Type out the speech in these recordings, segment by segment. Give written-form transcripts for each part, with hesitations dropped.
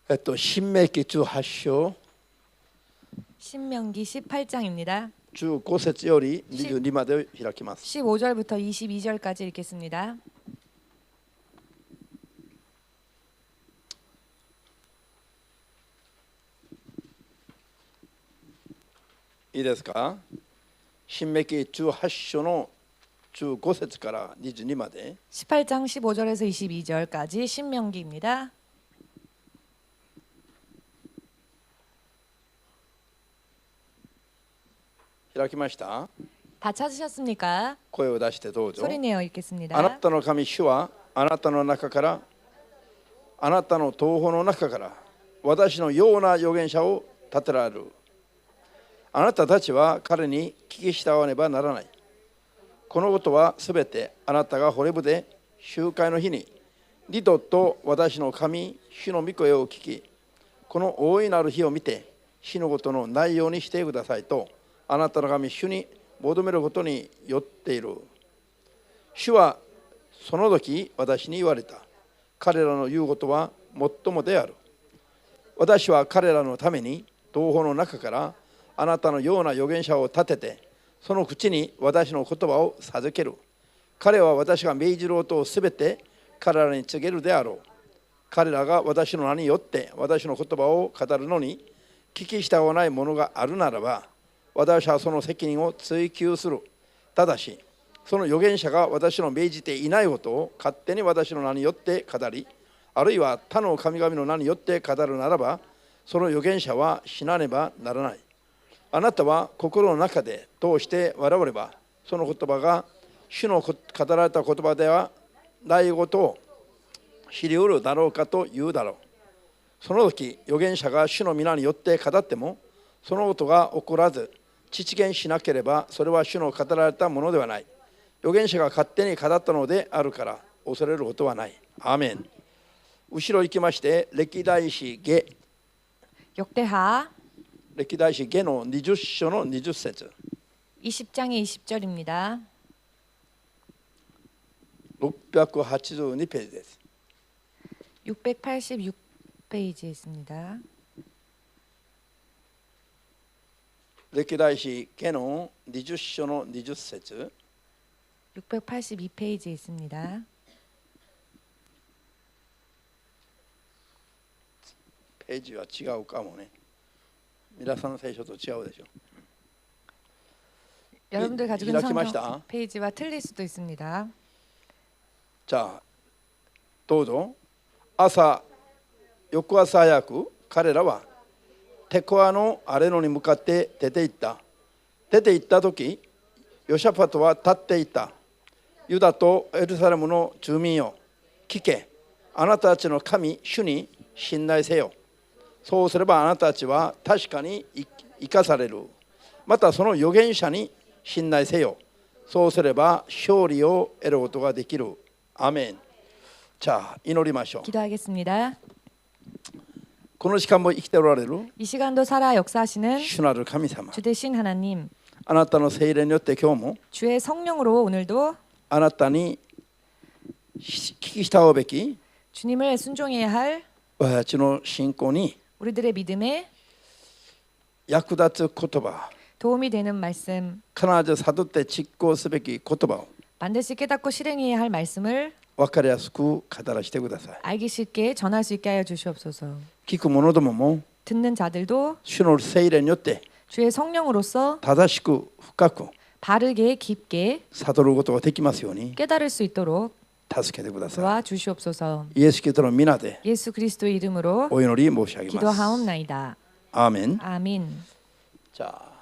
신명기 18章 신명기 18장입니다. 15節より22までを開きます。 15절부터 22절까지 읽겠습니다. いいですか？新明記18章の15節から22まで 18장 15절에서 22절까지 신명기입니다. 開きました？ 다 찾으셨습니까? 声を出してどうぞ。 소리내어 읽겠습니다. あなたの神主はあなたの中からあなたの同胞の中から私のような預言者を立てられる。あなたたちは彼に聞き従わねばならない。このことはすべてあなたがホレブで集会の日にリトと私の神主の御声を聞き、この大いなる日を見て死のことのないようにしてくださいとあなたの神主に求めることによっている。主はその時私に言われた。彼らの言うことはもっともである。私は彼らのために同胞の中からあなたのような預言者を立てて、その口に私の言葉を授ける。彼は私が命じることをすべて彼らに告げるであろう。彼らが私の名によって私の言葉を語るのに聞き従わないものがあるならば、私はその責任を追及する。ただし、その預言者が私の命じていないことを勝手に私の名によって語り、あるいは他の神々の名によって語るならば、その預言者は死なねばならない。あなたは心の中で通して笑われば、その言葉が主の語られた言葉ではないことを知り得るだろうかと言うだろう。その時、預言者が主の皆によって語っても、そのことが起こらず、実現しなければ、それは主の語られたものではない。預言者が勝手に語ったのであるから、恐れることはない。アーメン。後ろ行きまして、歴代史下。역대하 歴代史下の20章の20節。 20장의 20절입니다. 682ページです。 686페이지에 있습니다. 歴代史下の20章の20節。 682페이지에 있습니다. ページは違うかもね。皆さんの聖書と違うでしょ。 여러분들 가지고 있는 성경 開きました？ 페이지와 틀릴 수도 있습니다. じゃあどうぞ。翌朝早く彼らはテコアのアレノに向かって出て行った。出て行った時、ヨシャパトは立っていた。ユダとエルサレムの住民よ、聞け。あなたたちの神、主に信頼せよ。そうすればあなたたちは確かに生かされる。またその預言者に信頼せよ。そうすれば勝利を得ることができる。アーメン。じゃあ祈りましょう。 기도하겠습니다. この時間も生きておられる 이 시간도 살아 역사하시는 主なる神様、 주 되신 하나님, あなたの聖霊によって今日も 주의 성령으로 오늘도 あなたに聞き従うべき 주님을 순종해야 할 私たちの信仰に 우리들의 믿음에 役立つ言葉、 도움이 되는 말씀, 必ず悟って実行すべき言葉を 반드시 깨닫고 실행해야 할 말씀을 分かりやすく語らせてください。 알기 쉽게 전할 수 있게 하여 주시옵소서. 聞く者どもも 듣는 자들도 主の聖霊によって 주의 성령으로서 正しく深く 바르게 깊게 悟ることができますように 깨달을 수 있도록 助けてください。 도와주시옵소서. イエス・キリストの皆で 예수 그리스도의 이름으로 お祈り申し上げます。 기도하옵나이다. アーメン。 아멘. じゃあ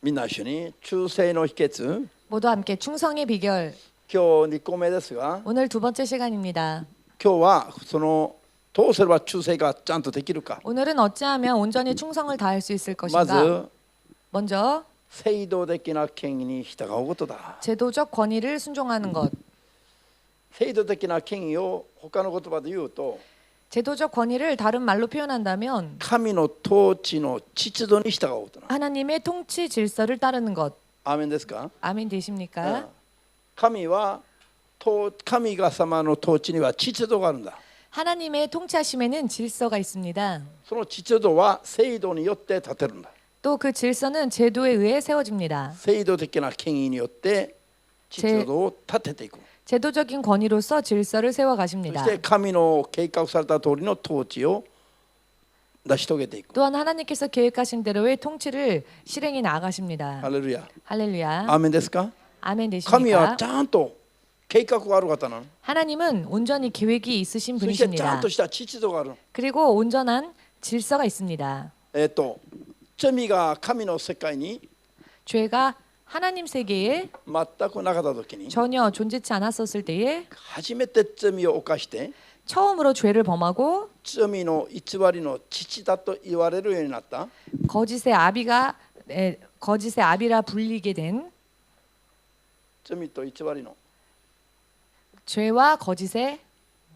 みんな一緒に忠誠の秘訣。 모두 함께 충성의 비결. 今日2個目ですが、 오늘 두 번째 시간입니다. 今日はそのどうすれば忠誠がちゃんとできるか。 오늘은 어찌하면 온전히 충성을 다할 수 있을 ま 것인가. ず 먼저 制度的な権威に従うことだ。 제도적 권위를 순종하는 것. 制度的な権威を他の言葉で言うと、 제도적 권위를 다른 말로 표현한다면 神の統治の秩序に従うとな。 하나님의 통치 질서를 따르는 것. アーメンですか？ 아멘 되십니까? 神は神が様の統治には秩序があるんだ。 하나님의 통치하심에는 질서가 있습니다. その秩序は制度によって立てるんだ。 또 그 질서는 제도에 의해 세워집니다. 制度的な権威によって秩序を立てていく。 제도적인 권위로서 질서를 そ 세워가십니다. して神の計画された通りの統治を成し遂げていく。 또한 하나님께서 계획하신 대로의 통치를 실행해 나아가십니다. ハレルヤ。 할렐루야. アーメンですか？ 아멘 神は 되십니까? ちゃんと計画がある方なの。 하나님은 온전히 계획이 있으신 そしてちゃ 분이십니다. んとした秩序がある。 그리고 온전한 질서가 있습니다. 罪が神の世界に 죄가 하나님 세계에 全くなかった時に 전혀 존재치 않았었을 때에 初めて罪を犯して 처음으로 죄를 범하고 罪の偽りの父だと言われるようになった 거짓의 아비라 불리게 된 罪と偽りの 죄와 거짓의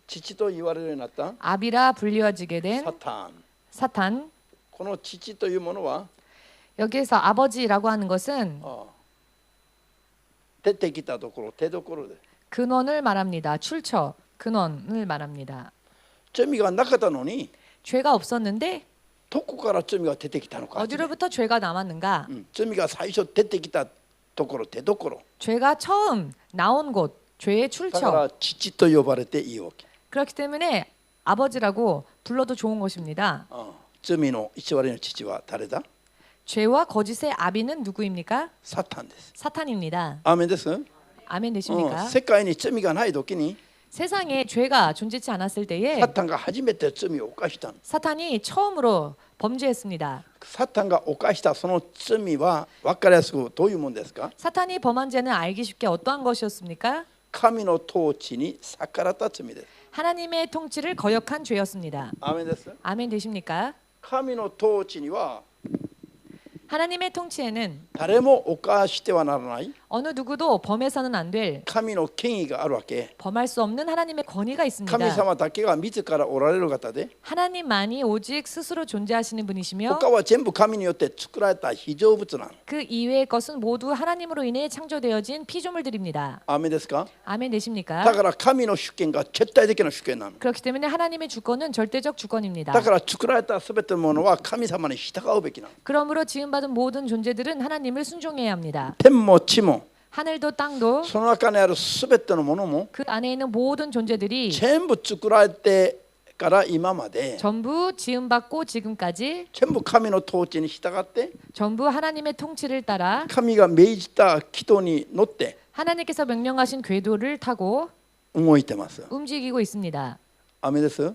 父と言われるようになった 아비라 불리워지게 된 サタン。 사탄. この父というものは 여기에서 아버지라고 하는 것은 出てきたところ、手どころで 근원을 말합니다. 출처, 근원을 말합니다. 罪がなかったのに 죄가 없었는데 どこから罪が出てきたのか。 어디로부터 죄가 남았는가? 罪が最初出てきたところ、手どころ 죄가 처음 나온 곳, 죄의 だから 출처. 父と呼ばれていいわけ。 그렇기 때문에 아버지라고 불러도 좋은 것입니다. 罪の偽りの父は誰だ？ 죄와 거짓의 아비는 누구입니까? サタンです。 사탄입니다. アーメンです。 아멘 되십니까? 世界に罪がない時に 세상에 죄가 존재치 않았을 때에 サタンが初めて罪を犯したの。 사탄이 처음으로 범죄했습니다. サタンが犯したその罪は分かりやすくどういうもんですか？ 사탄이 범한 죄는 알기 쉽게 어떠한 것이었습니까? 神の統治に逆らった罪です。 하나님의 통치를 거역한 죄였습니다. アーメンです。 아멘 되십니까? 神の統治には 하나님의 통치에는 誰も犯してはならない 어느 누구도 범해서는 안 될 神の権威があるわけ。 범할 수 없는 하나님의 권위가 神 있습니다. 様だけが自らおられる方で 하나님만이 오직 스스로 존재하시는 분이시며 他は全部神によって作られた被造物なの。 그 이외의 것은 모두 하나님으로 인해 창조되어진 피조물들입니다. アーメンですか？ 아멘 되십니까? だから神の主権が絶対的な主権なの。 그렇기 때문에 하나님의 주권은 절대적 주권입니다. だから作られたすべてのものは神様に従うべきなの。 그러므로 지음받은 모든 존재들은 하나님을 순종해야 합니다. 天も地も 하늘도 땅도 その中にあるすべてのものも 그 안에 있는 모든 존재들이 全部作られてから今まで 전부 지음받고 지금까지 全部神の統治に従って 전부 하나님의 통치를 따라 神が命じた軌道に乗って 하나님께서 명령하신 궤도를 타고 動いてます。 움직이고 있습니다. アメです。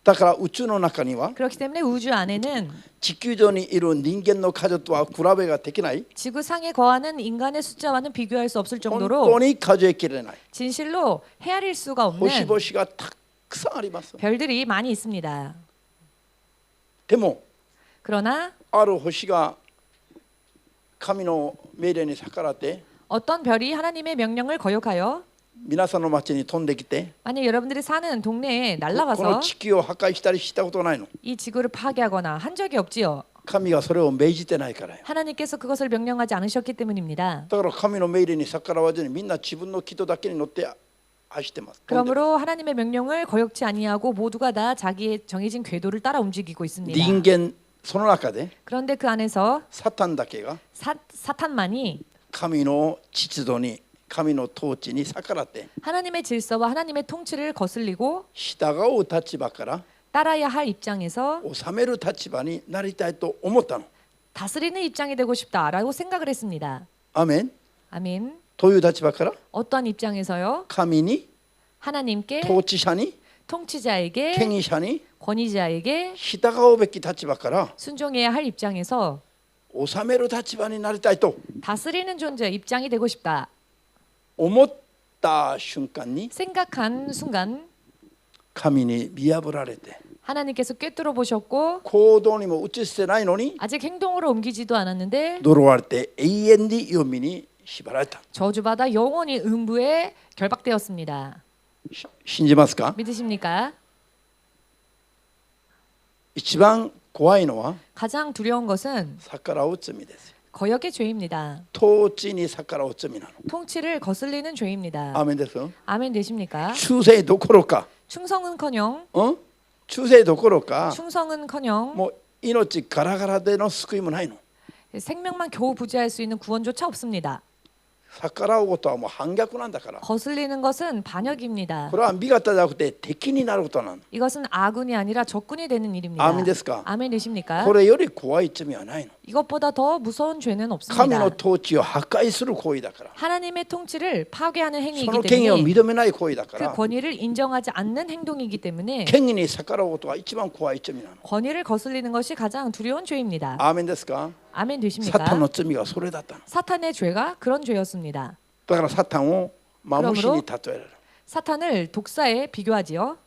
だから宇宙の中には 그렇기 때문에 우주 안에는 地球上にいる人間の数とは比べができない 지구상에 거하는 인간의 숫자와는 비교할 수 없을 本当 정도로 に数えきれない 진실로 헤아릴 수가 星 없는 々がたくさんあります。 별들이 많이 있습니다. でも 그러나 ある星が神の命令に逆らって 어떤 별이 하나님의 명령을 거역하여 皆さんの町に飛んできて 만약 여러분들이 사는 동네에 この 날아가서 地球を破壊したりしたことないの。 이 지구를 파괴하거나 한 적이 없지요. 神がそれを命じてないからよ。 하나님께서 그것을 명령하지 않으셨기 때문입니다. だから神の命令に逆らわずにみんな自分の軌道だけに乗って走ってます。 그러므로 하나님의 명령을 거역지 아니하고 모두가 다 자기의 정해진 궤도를 따라 움직이고 있습니다. 人間その中で 그런데 그 안에서 サタンだけが 사탄만이 神の秩序に神の統治に逆らって 하나님의 질서와 하나님의 통치를 거슬리고 従う立場から 따라야 할 입장에서 治める立場になりたいと思ったの。 다스리는 입장이 되고 싶다라고 생각을 했습니다. アメン。 아멘. という立場から 어떤 입장에서요? 神に 하나님께 統治者に 통치자에게 権威者に 권위자에게 従うべき立場から 순종해야 할 입장에서 治める立場になりたいと 다스리는 존재 입장이 되고 싶다 思った瞬間に 생각한 순간 神に見破られて 하나님께서 꿰뚫어 보셨고 行動にも移してないのに 아직 행동으로 옮기지도 않았는데 呪われて永遠に黄泉に縛られた。 저주받아 영원히 음부에 결박되었습니다. 信じますか？ 믿으십니까? 一番怖いのは 가장 두려운 것은 逆らう罪です。 거역의 죄입니다. 統治に逆らう罪なの。 통치를 거슬리는 죄입니다. アーメンです。 아멘 되십니까? 忠誠どころか、 충성은커녕 忠誠どころか、 충성은커녕 もう命ガラガラでの救いもないの。 생명만 겨우 부지할 수 있는 구원조차 없습니다. 逆らうことはもう反逆なんだから。 거슬리는 것은 반역입니다. これは味方じゃなくて敵になることなの。 이것은 아군이 아니라 적군이 되는 일입니다. 아멘ですか? 아멘 되십니까? これより怖い罪はないの。 이것보다 더 무서운 죄는 神 없습니다. の統治を破壊する行為だから。 하나님의 통치를 파괴하는 そ 행위이기 の権威を 때문에 認めない行為だか 그 ら。 권위를 인정하지 않는 행동이기 때문에 権威に逆らうことは一番怖い罪なの。 권위를 거슬리는 것이 가장 두려운 죄입니다. アーメンですか? 아멘 サ 되십니까? タンの罪がそれだったの。 사탄의 죄가 그런 죄였습니다. だからサタンをマムシに例えられる。 사탄을 독사에 비교하지요.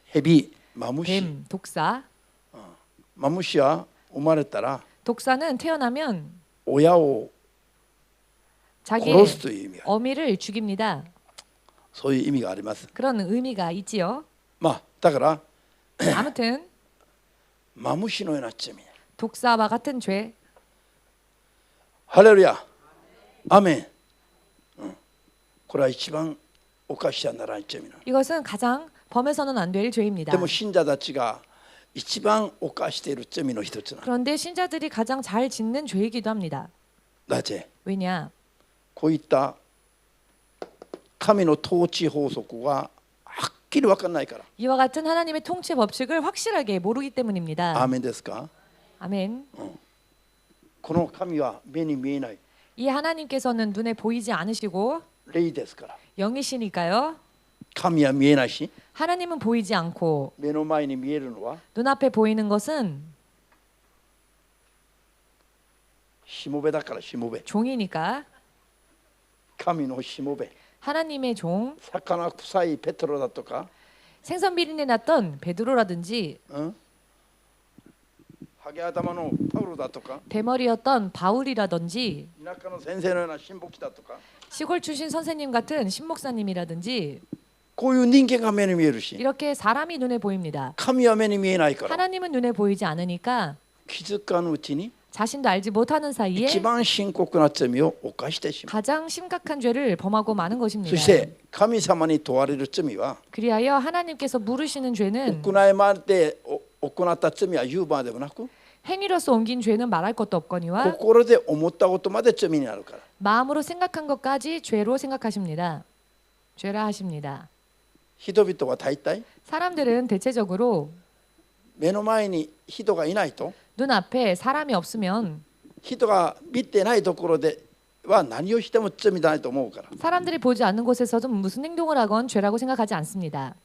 ヘビ、マムシ。 뱀, 독사. マムシは生まれたら 독사는 태어나면 親を 자기의 殺すという意味が、 어미를 죽입니다. そういう意味があります。 그런 의미가 있지요. まあだから 아무튼 マムシのような罪。 독사와 같은 죄. ハレルヤ。アーメン。これは一番犯しちゃならない罪なの。 이것은 가장 범해서는 안 될 죄입니다. でも信者たちが一番犯している罪の一つなの。 그런데 신자들이 가장 잘 짓는 죄이기도 합니다. なぜ? 왜냐? こういった神の統治法則がはっきり分からないから。 이와 같은 하나님의 통치 법칙을 확실하게 모르기 때문입니다. アーメンですか? 아멘. この神は目に見えない 이 하나님께서는 눈에 보이지 않으시고 霊ですから。 영이시니까요. 神は見えないし、 하나님은 보이지 않고 目の前に見えるのは 눈앞에 보이는 것은 しもべだから。しもべ。 종이니까 神のしもべ。 하나님의 종, 魚臭いペトロだとか、 생선 비린내 났던 베드로라든지 ハゲ頭のパウロだとか、 대머리였던 바울이라든지 田舎の先生のような神牧師だとか、 시골 출신 선생님 같은 신목사님이라든지 こういう人間が目に見えるし、 이렇게 사람이 눈에 보입니다. 神は目に見えないから、 하나님은 눈에 보이지 않으니까 気づかぬうちに 자신도 알지 못하는 사이에 一番深刻な罪を犯してしまう。 가장 심각한 죄를 범하고 마는 そ 것입니다. して神様に問われる罪は、 그리하여 하나님께서 물으시는 죄는 行いまで行った罪は言うまでもなく、 행위로서 옮긴 죄는 말할 것도 없거니와 心で思ったことまで罪になるから。 마음으로 생각한 것까지 죄로 생각하십니다. 죄라 하십니다. 人々は大体 사람들은 대체적으로 目の前に人がいないと、 눈앞에 사람이 없으면 人が見てないところでは何をしても罪だないと思うから。 사람들이 보지 않는 곳에서도 무슨 행동을 하건 죄라고 생각하지 않습니다.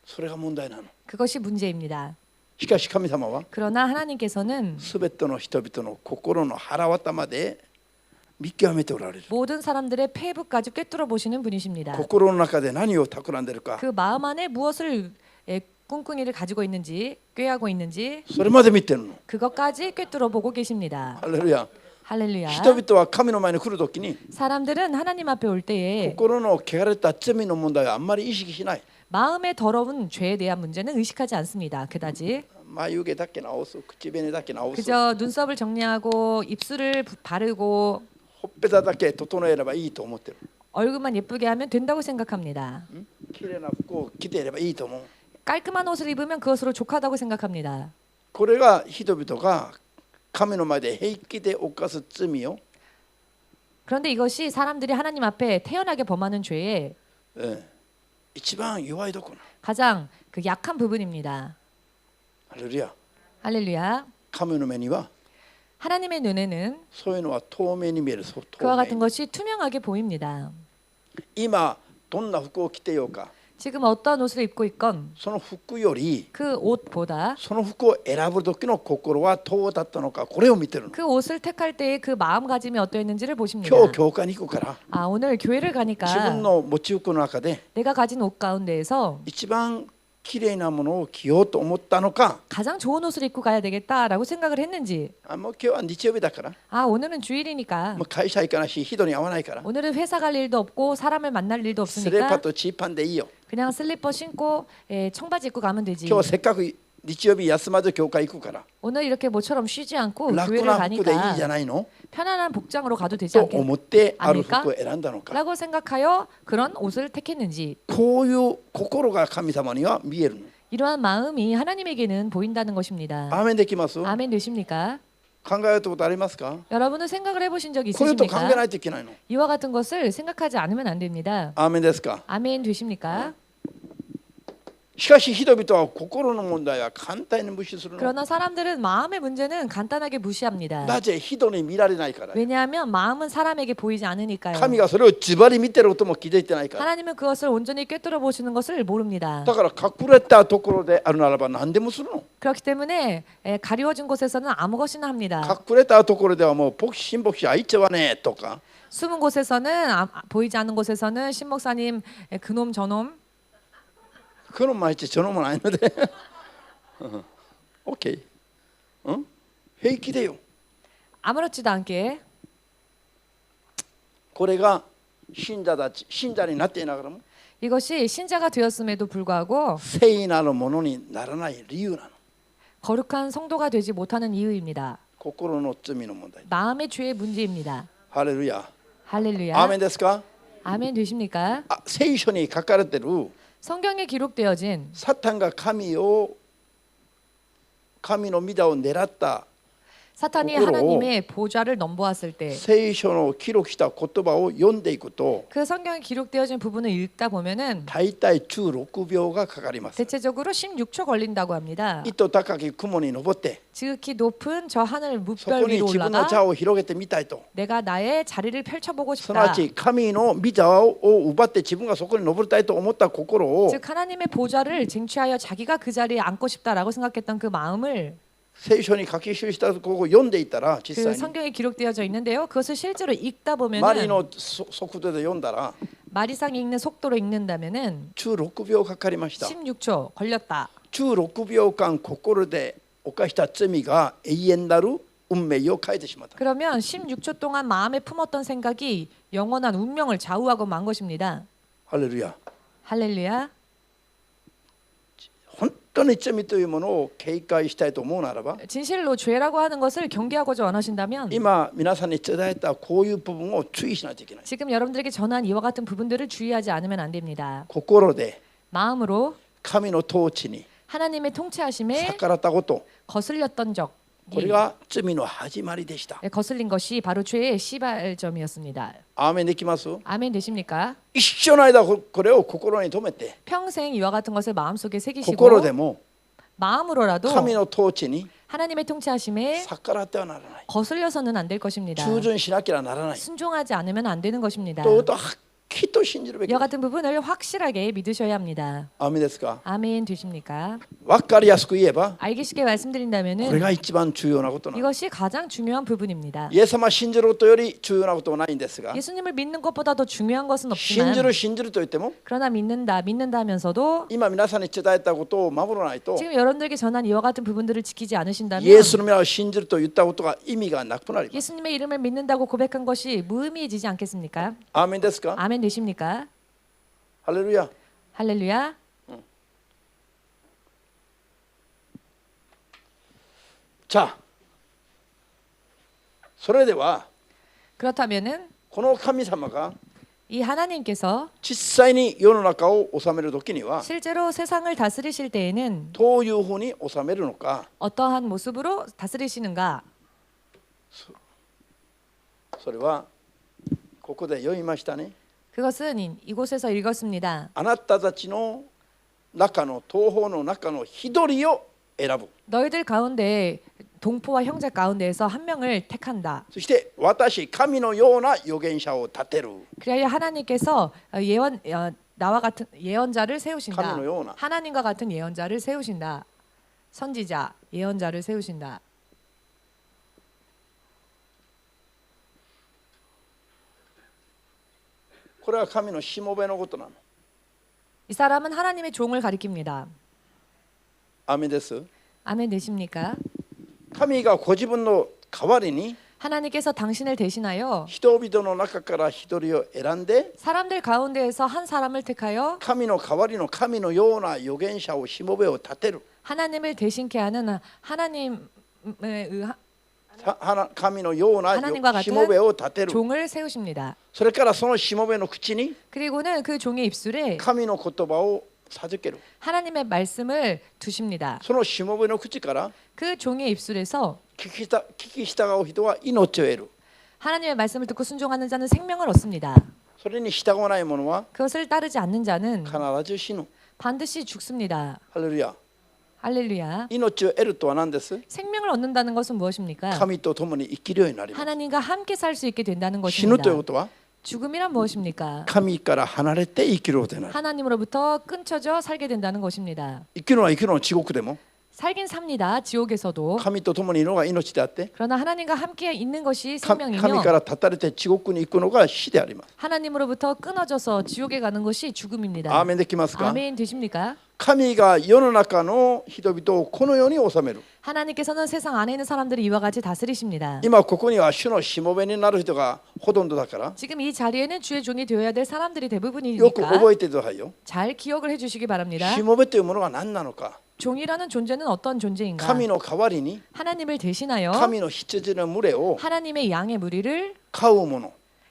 それが問題なの。 그것이 문제입니다. しかし神様は 그러나 하나님께서는 すべての人々の心の腹渡まで見極めておられる。 모든 사람들의 폐부까지 꿰뚫어 보시는 분이십니다. 心の中で何を企んでいるか、 그 마음 안에 무엇을 꿍꿍이를 가지고 있는지 꾀하고 있는지 それまで見てるの。 그것까지 꿰뚫어 보고 계십니다. ハレルヤ。 할렐루야. 人々は神の前に来るときに 사람들은 하나님 앞에 올 때에 心の汚れた罪の問題はあんまり意識しない。 마음의 더러운 죄에 대한 문제는 의식하지 않습니다. 그다지 眉毛だけ直す、口紅だけ直す、 그저 눈썹을 정리하고 입술을 바르고 ほっぺただけ整えればいいと思ってる。 얼굴만 예쁘게 하면 된다고 생각합니다. 綺麗な服を着ていればいいと思う。 깔끔한 옷을 입으면 그것으로 족하다고 생각합니다. これが人々が神の前で平気で犯す罪を、 그런데 이것이 사람들이 하나님 앞에 태연하게 범하는 죄의 一番弱いところ。 가장 그 약한 부분입니다. ハレルヤ。 할렐루야. 神の目には 하나님의 눈에는 そういうのは透明に見える。そう 그와 透 같은 明。 것이 투명하게 보입니다. 今どんな服を着てようか、 지금 어떤 옷을 입고 있건 その服より 그 옷보다 その服を選ぶ時の心はどうだったのか、これを見てるの。 그 옷을 택할 때의 그 마음가짐이 어떠했는지를 보십니다. 今日教会に行くから、 아, 오늘 교회를 自 가니까 分の持ち服の中で 내가 가진 옷 가운데에서 一番綺麗なものを着ようと思ったのか、 가장 좋은 옷을 입고 가야 되겠다라고 생각을 했는지, もう今日は日曜日だから、 아, 오늘은 주일이니까 もう会社行かないし人に会わないから、 오늘은 회사 갈 일도 없고 사람을 만날 일도 スレッパ 없으니까 とチーパンでいいよ。 그냥 슬리퍼 신고 청바지 입고 가면 되지. 今日はせっかく日曜日休まず教会行くから 오늘 이렇게 모처럼 쉬지 않고 楽 교회를 な服でいい 가니까 じゃないの 편안한 복장으로 가도 되지 と思ってある 않을까? 服を選んだのか 라고 생각하여 그런 옷을 택했는지 こういう心が神様には見えるの 이러한 마음이 하나님에게는 보인다는 것입니다. アーメンできます 아멘 되십니까? 考えたことありますか 여러분은 생각을 해보신 적 これと考えな 있으십니까? いといけないの 이와 같은 것을 생각하지 않으면 안 됩니다. アーメンですか 아멘 되십니까? しかし人々は心の問題は簡単に無視するの 그러나 사람들은 마음의 문제는 간단하게 무시합니다. なぜ人に見られないから 왜냐하면 마음은 사람에게 보이지 않으니까요. 神がそれをズバリ見てることも気づいてないから 하나님은 그것을 온전히 꿰뚫어 보시는 것을 모릅니다. だから隠れたところであるならば何でもするの 그렇기 때문에 가리워진 곳에서는 아무 것이나 합니다. 隠れたところではもう牧師新牧師あいつはねとか 숨은 곳에서는 보이지 않는 곳에서는 신목사님 그놈 저놈 この毎日そのもないのでOK 平気でよ 아무렇지도 않게 これが信者たち信者になっていながらも 이것이 신자가 되었음에도 불구하고 聖なるものにならない理由なの 거룩한 성도가 되지 못하는 이유입니다. 心の罪の問題 마음의 죄의 문제입니다. ハレルヤ 할렐루야. アーメンですか 아멘 되십니까? 聖書に書かれている 성경에 기록되어진 サタンが神の御座を狙った 사탄이 거꾸로 하나님의 보좌를 넘보았을 때 그 聖書の記録した言葉を読んでいくと 성경에 기록되어진 부분을 읽다 보면은 大体16秒がかかります 대체적으로 16초 걸린다고 합니다. 糸高き雲に登って 지극히 높은 저 하늘 そこ 뭇별 に 위로 自分の 올라가 座を広げてみたいと 내가 나의 자리를 펼쳐보고 すなわ 싶다. ち神の御座を奪って自分がそこに登りたいと思った心を 즉 하나님의 보좌를 쟁취하여 자기가 그 자리에 앉고 싶다라고 생각했던 그 마음을 聖書に書き記したここを読んでいたら 그 実際に 성경에 기록되어져 있는데요. 그것을 실제로 읽다 マリ 보면은 の速度で読んだら 마리상이 읽는 속도로 읽는다면은 16秒かかりました 16초 걸렸다. 16秒間心で犯した罪が永遠なる運命を変えてしまった 그러면 16초 동안 마음에 품었던 생각이 영원한 운명을 좌우하고 만 것입니다. ハレルヤ 할렐루야. 本当に罪というものを警戒したいと思うならば 진실로 죄라고 하는 것을 경계하고자 원하신다면 今皆さんに伝えたこういう部分を注意しないといけない 지금 여러분들에게 전한 이와 같은 부분들을 주의하지 않으면 안 됩니다. 心で 마음으로 神の統治に 하나님의 통치하심에 逆らったこと 거슬렸던 적, これが罪の始まりでした 거슬린 것이 바로 죄의 시발점이었습니다. アーメンできます 아멘 되십니까? 一生の間これを心に留めて 평생 이와 같은 것을 마음속에 새기시고 心でも 마음으로라도 神の統治に 하나님의 통치하심에 逆らってはならない 거슬려서는 안 될 것입니다. 従順しなければならない 순종하지 않으면 안 되는 것입니다. とはっきりと信じるべき 이와 같은 부분을 확실하게 믿으셔야 합니다. アーメンですか 아멘 되십니까? 分かりやすく言えば 알기 쉽게 これ 말씀드린다면은 が一番重要なことなの 이것이 가장 중요한 부분입니다. イエス様を信じることより重要なことはないんですが 예수님을 믿는 것보다 더 중요한 것은 信 없지만 じると言っても 그러나 믿는다 하면서도 今皆さんに伝えたことを守らないと 지금 여러분들에게 전한 이와 같은 부분들을 지키지 않으신다면 イエスの皆を信じると言ったことが意味がなくなります 예수님의 이름을 믿는다고 고백한 것이 무의미해지지 않겠습니까? アーメンですか 아멘 되십니까? ハレルヤ 할렐루야. じゃあそれでは 그렇다면은 この神様が 이 하나님께서 実際に世の中を治める時には 실제로 세상을 다스리실 때에는 どういうふうに治めるのか 어떠한 모습으로 다스리시는가? それはここで読みましたね 그것은 이곳에서 읽었습니다. あなたたちの中の東方の中の一人を選ぶ 너희들 가운데 동포와 형제 가운데에서 한 명을 택한다. そして私神のような預言者を立てる 그래야 하나님께서 나와 같은 예언자를 세우신다.神のような 하나님과 같은 예언자를 세우신다. 선지자, 예언자를 세우신다. これは神のしもべのことなの 이 사람은 하나님의 종을 가리킵니다. アメです 아멘 되십니까? 神がご自分の代わりに 하나님께서 당신을 대신하여 人々の中から一人を選んで 사람들 가운데에서 한 사람을 택하여 神の代わりの神のような預言者をしもべを立てる 하나님을 대신케 하는 하나님의 神のような 하나님과 しもべ 같은 を立てる 종을 세우십니다. それからそのしもべの口に 그리고는 그 종의 입술에 神の言葉を授ける 하나님의 말씀을 두십니다. そのしもべの口から 그 종의 입술에서 聞き従う人は命を得る 하나님의 말씀을 듣고 순종하는 자는 생명을 얻습니다. それに従わない者は 그것을 따르지 않는 자는 必ず死ぬ 반드시 죽습니다. ハレルヤ 할렐루야. 命を得るとは何です 생명을 얻는다는 것은 무엇입니까? 神と共に生きるようになります 하나님과 함께 살 수 있게 된다는 死ぬ 것입니다. ということは 죽음이란 무엇입니까? 神から離れて生きることになる 하나님으로부터 끊쳐져 살게 된다는 것입니다. 生きるのは生きるの地獄でも 살긴 삽니다. 지옥에서도. 神と共にいるのが命であって 그러나 하나님과 함께 있는 것이 神 생명이며 から断たれて地獄に行くのが死であります 하나님으로부터 끊어져서 지옥에 가는 것이 죽음입니다. アーメンできますか 아멘 되십니까? 神が世の中の人々をこの世に治める 하나님께서는 세상 안에 있는 사람들을 이와 같이 다스리십니다. 今ここには主のしもべになる人がほとんどだから 지금 이 자리에는 주의 종이 되어야 될 사람들이 よく 대부분이니까 覚えてくださいよ 잘 기억을 해주시기 바랍니다. しもべというものが何なのか 종이라는 존재는 어떤 존재인가? 神の代わりに 하나님을 대신하여 神の羊の群れを 하나님의 양의 무리를 飼う者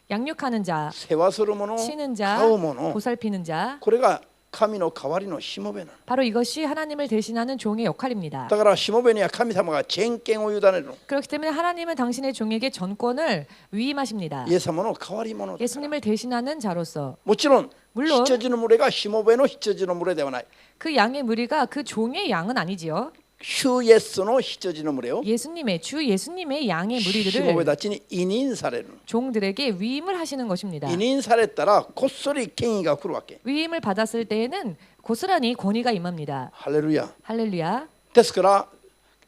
양육하는 자, 世話する者 치는 飼 자, う者 보살피는 자, これが神の代わりのしもべなの 바로 이것이 하나님을 대신하는 종의 역할입니다. だからしもべには神様が全権を委ねるの 그렇기 때문에 하나님은 당신의 종에게 전권을 위임하십니다. イエス様の代わり者だから 예수님을 대신하는 자로서 もちろん 물론 羊の群れがしもべの羊の群れではない 그 양의 무리가 그 종의 양은 아니지요. 主イエスの羊の群れを 예수님의 주 예수님의 양의 しもべ 무리들을 たちに委任される 종들에게 위임을 하시는 것입니다. 委任されたらこっそり権威が来るわけ 위임을 받았을 때에는 고스란히 권위가 임합니다. ハレルヤ 할렐루야. ですから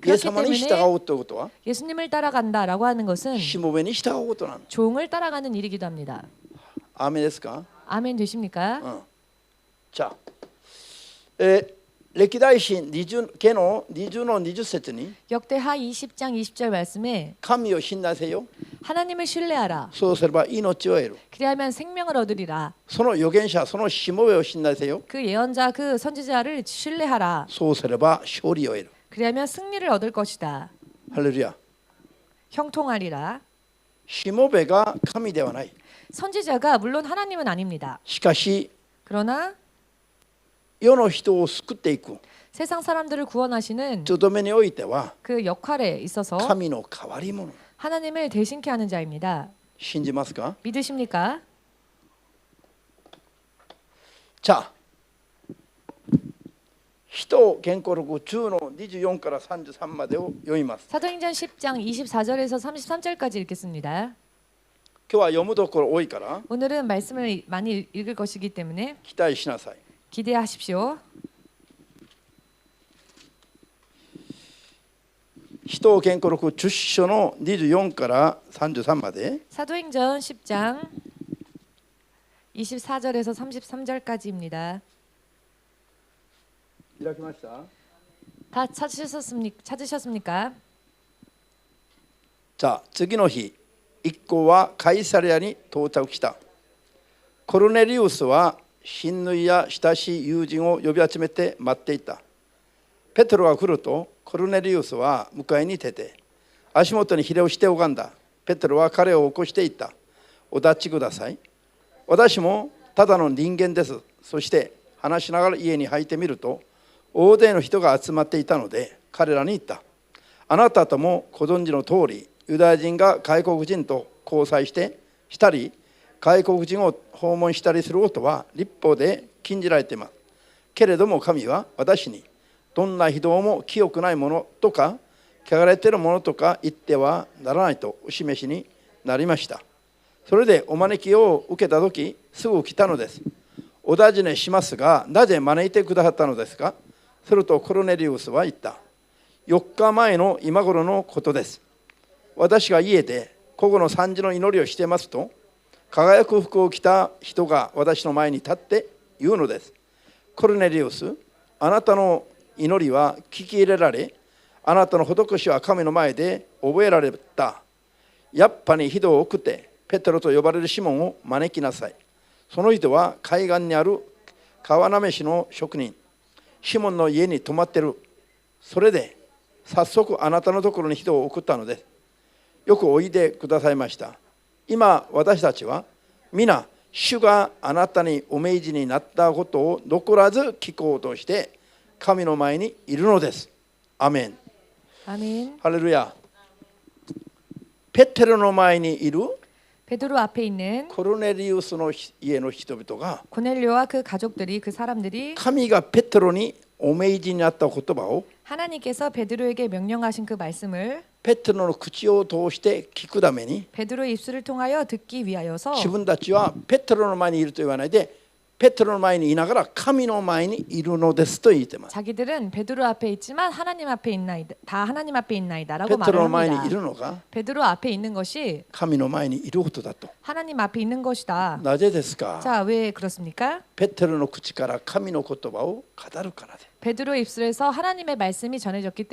イエス 그렇기 様に従 때문에 うということは 예수님을 따라간다라고 하는 것은 しもべに従うことなの 종을 따라가는 일이기도 합니다. アーメンですか 아멘 되십니까? じゃあ、歴代史20家の20の20節に 역대하 20장 20절 말씀에 神を信頼せよ 하나님을 신뢰하라. そうすれば命を得る 그리하면 생명을 얻으리라. その預言者そのしもべを信頼せよ 그 예언자 그 선지자를 신뢰하라. そうすれば勝利を得る 그리하면 승리를 얻을 것이다. ハレルヤ 형통하리라. しもべが神ではない 선지자가 물론 하나님은 아닙니다. しかし 그러나 世の人を救っていく 세상 사람들을 구원하시는 とどめにおいては 그 역할에 있어서 神の代わり者 하나님을 대신케 하는 자입니다. 信じますか 믿으십니까? じゃあ使徒原稿録10の24から33までを読みます 사도행전 10장 24절에서 33절까지 읽겠습니다. 今日は読むところ多いから 오늘은 말씀을 많이 읽을 것이기 때문에 期待しなさい 기대하십시오. 使徒原稿録10章の24から33まで 사도행전 10장 24절에서 33절까지입니다. 開きました 다 찾으셨습니까? じゃあ次の日一行はカイサレアに到着した。コルネリウスは親類や親しい友人を呼び集めて待っていた。ペテロが来るとコルネリウスは迎えに出て足元にひれをして拝んだ。ペテロは彼を起こしていった。お立ちください。私もただの人間です。そして話しながら家に入ってみると大勢の人が集まっていたので彼らに言った。あなたともご存知の通りユダヤ人が外国人と交際したり外国人を訪問したりすることは律法で禁じられています。けれども神は私にどんな非道も清くないものとか汚れているものとか言ってはならないとお示しになりました。それでお招きを受けた時すぐ来たのです。お尋ねしますがなぜ招いてくださったのですか。するとコルネリウスは言った。4日前の今頃のことです。私が家で午後の3時の祈りをしていますと輝く服を着た人が私の前に立って言うのです。コルネリウス、あなたの祈りは聞き入れられ、あなたの施しは神の前で覚えられた。ヤッパに人を送ってペテロと呼ばれるシモンを招きなさい。その人は海岸にある川なめしの職人シモンの家に泊まってる。それで早速あなたのところに人を送ったのです。よくおいでくださいました。今私たちは皆主があなたにお命じになったことを残らず聞こうとして神の前にいるのです。アメン。アメン。ハレルヤ。ペテロの前にいる 베드로 앞에 있는 コルネリウスの家の人々が 고넬료와 그 가족들이 그 사람들이 神がペテロにお命じになった言葉を 하나님께서 베드로에게 명령하신 그 말씀을 ペテロの口を通して聞くために 베드로의 입술을 통하여 듣기 위하여서 自分たちはペテロの前にいると言わないでペテロの前にいながら神の前にいるのですと言ってます。 자기들은 베드로 앞에 있지만 하나님 앞에 있나이다. 다 하나님 앞에 있나이다라고 ペテ 말을 ロの前にい 합니다. るのが 베드로 앞에 있는 것이 神の前にいることだと。 하나님 앞에 있는 것이다. なぜですか？ 자, 왜 그렇습니까? ペテロの口から神の言葉を語るからで。 베드로의 입술에서 하나님의 말씀이 전해지기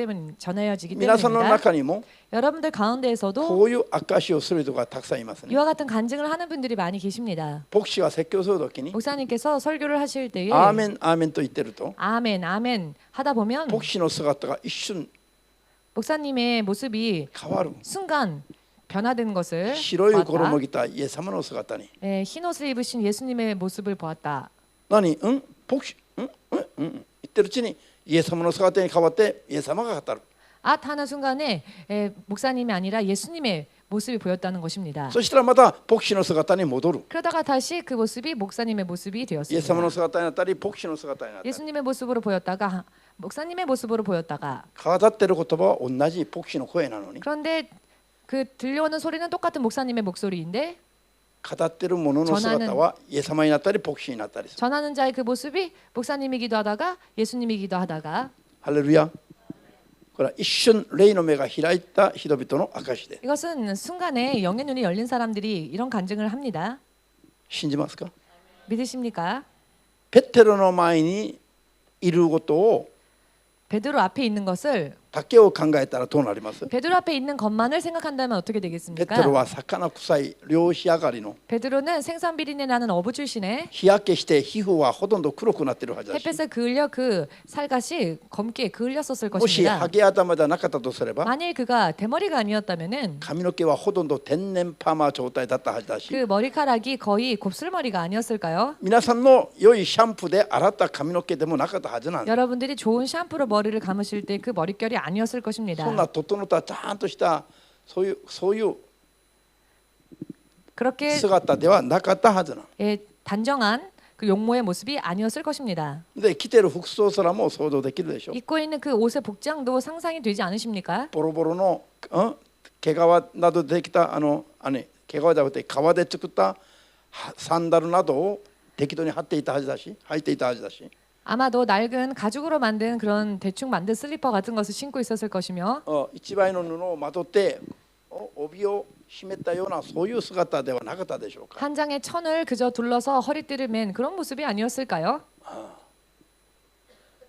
皆さんの 때문입니다. 中にも 여러분들 가운데에서도 こういう証しをする人がたくさんいますね。 이와 같은 간증을 하는 분들이 많이 계십니다. 牧師が説教するときに 목사님께서 설교를 하실 때에 アーメンアーメンと言ってると 아멘 아멘 하다 보면 牧師の姿が一瞬 목사님의 모습이 変わる。 순간 변화된 것을 白い衣 보았다. を着たイエス様の姿に。 흰 옷을 입으신 예수님의 모습을 보았다. 何牧師言ってるうちにイエス様の姿に変わってイエス様が語る。 하는 순간에 목사님이 아니라 예수님의 모습이 보였다는 것입니다. そしたらまた牧師の姿に戻る。 그러다가 다시 그 모습이 목사님의 모습이 イエス様 되었습니다. の姿になったり牧師の姿になったり 예수님의 모습으로 보였다가 목사님의 모습으로 보였다가 語ってる言葉は同じ牧師の声なのに 그런데 그 들려오는 소리는 똑같은 목사님의 목소리인데 語ってるものの姿はイエス様になったり牧師になったりする。 전하는 자의 그 모습이 목사님이기도 하다가 예수님이기도 하다가 ハレルヤ。これは一瞬霊の目が開いた人々の証です。 이것은 순간에 영의 눈이 열린 사람들이 이런 간증을 합니다. 信じますか？ 믿으십니까? ペテロの前にいることを 베드로 앞에 있는 것을 だけを考えたらどうなります？ 베드로 앞에 있는 것만을 생각한다면 어떻게 ペ 되겠습니까? テロは魚臭い漁師上がりの 베드로는 생선 비린내 나는 어부 출신에 日焼けして皮膚はほとんど黒くなってるはずだし 햇볕에 그을려 그 살갗이 검게 그을렸었을 もし 것입니다. ハゲ頭ではなかったとすれば 만일 그가 대머리가 아니었다면은 髪の毛はほとんど天然パーマ状態だったはずだし 그 머리카락이 거의 곱슬머리가 아니었을까요? 皆さんの良いシャンプーで洗った髪の毛でもなかったはずなんです。 여러분들이 좋은 샴푸로 머리를 감으실 때 그 머릿결이 아니었을 것입니다. そんな整ったちゃんとしたそういう 그렇게 姿ではなかったはずなの。 단정한 그 용모의 모습이 아니었을 것입니다. で着てる服装すらも想像できるでしょ。 입고 있는 그 옷의 복장도 상상이 되지 않으십니까? ボロボロの毛皮などでできた毛皮じゃなくて革で作ったサンダルなどを適当に履いていたはずだし 아마도 낡은 가죽으로 만든 그런 대충 만든 슬리퍼 같은 것을 신고 있었을 것이며 一枚の布をまとって帯を締めたようなそういう姿ではなかったでしょうか。 한 장의 천을 그저 둘러서 허리띠를 맨 그런 모습이 아니었을까요?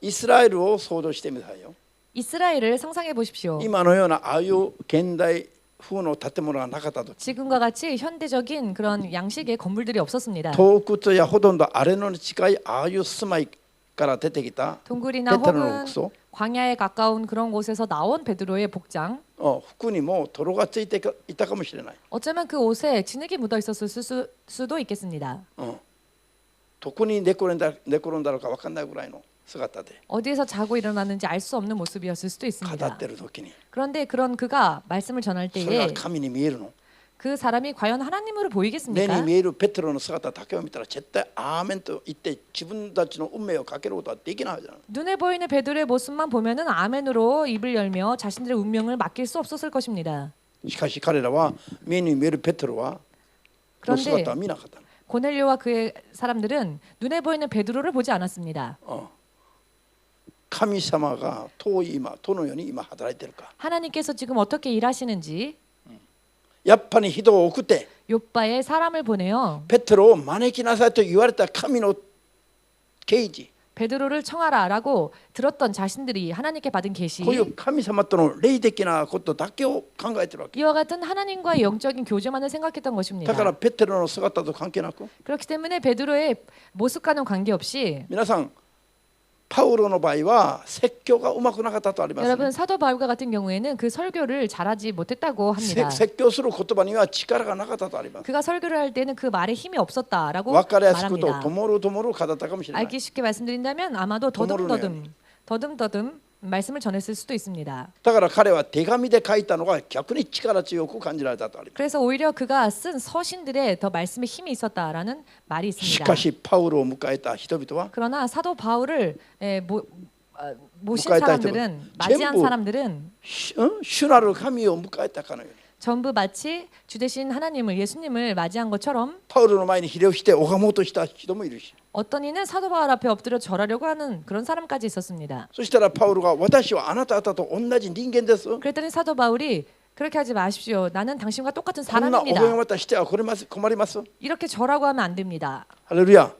イスラエルを想像してみなさいよ。 이스라엘을 상상해 보십시오. 今のようなああいう現代風の建物がなかったとき 지금과 같이 현대적인 그런 양식의 건물들이 없었습니다. 洞窟やほとんどあれの近いああいう住まいから出てきた 동굴이나 ペテロの 혹은 服装 광야에 가까운 그런 곳에서 나온 베드로의 복장 服にも泥がついていたかもしれない。 어쩌면 그 옷에 진흙이 묻어 있었을 수도 있겠습니다. どこに寝転んだのか分かんないぐらいの姿で 어디에서 자고 일어났는지 알 수 없는 모습이었을 수도 語 있습니다. ってる時に 그런데 그런 그가 말씀을 전할 それが 때에 神に見えるの。 그 사람이 과연 하나님으로 目に 보이겠습니까? 見えるペテロの姿だけを見たら絶対アーメンと言って自分たちの運命をかけることはできないじゃない。 눈에 보이는 베드로의 모습만 보면은 아멘으로 입을 열며 자신들의 운명을 맡길 수 없었을 것입니다. しかし彼らは目に見えるペテロはの 그런데 姿は見なかったの。 고넬료와 그의 사람들은 눈에 보이는 베드로를 보지 않았습니다. 神様がどのように今働いているか。 하나님께서 지금 어떻게 일하시는지 やっぱり人を送って 욥바에 사람을 보내요. ペテロを招きなさいと言われた神の啓示。 베드로를 청하라라고 들었던 자신들이 하나님께 받은 계시, こういう神様との霊的なことだけを考えてるわけ。 이와 같은 하나님과의 영적인 교제만을 생각했던 だ 것입니다. からペテロの姿と関係なく、 그렇기 때문에 베드로의 모습과는 관계없이 皆さんパウロの場合は説教がうまくなかったとありますね。 여러분 사도 바울과 같은 경우에는 그 설교를 잘하지 못했다고 합니다. 説教する言葉には力がなかったとあります。 그가 설교를 할 때는 그 말에 힘이 없었다라고 分かりやすくと 말합니다. ともるともる語ったかもしれない 알기 쉽게 말씀드린다면 아마도 더듬더듬 말씀을 전했을 수도 있습니다. だから彼は手紙で書いたのが逆に力強く感じられたとあります。 그래서 오히려 그가 쓴 서신들에 더 말씀에 힘이 있었다라는 말이 し 있습니다. かしパウロを迎えた人々は 그러나 사도 바울을 모신迎えた人 사람들은, 맞이한 전부 사람들은 主なる神を迎えたかのように 전부 마치 주 대신 하나님을, 예수님을 맞이한 것처럼 パウロの前にひれをして拝もうとした人もいるし、 어떤 이는 사도 바울 앞에 엎드려 절하려고 하는 그런 사람까지 있었습니다. そしたらパウロが私はあなた方と同じ人間です。 그랬더니 사도 바울이 그렇게 하지 마십시오. 나는 당신과 똑같은 こんなお願い 사람입니다. またしては困ります。 이렇게 절하고 하면 안 됩니다. ハレルヤ。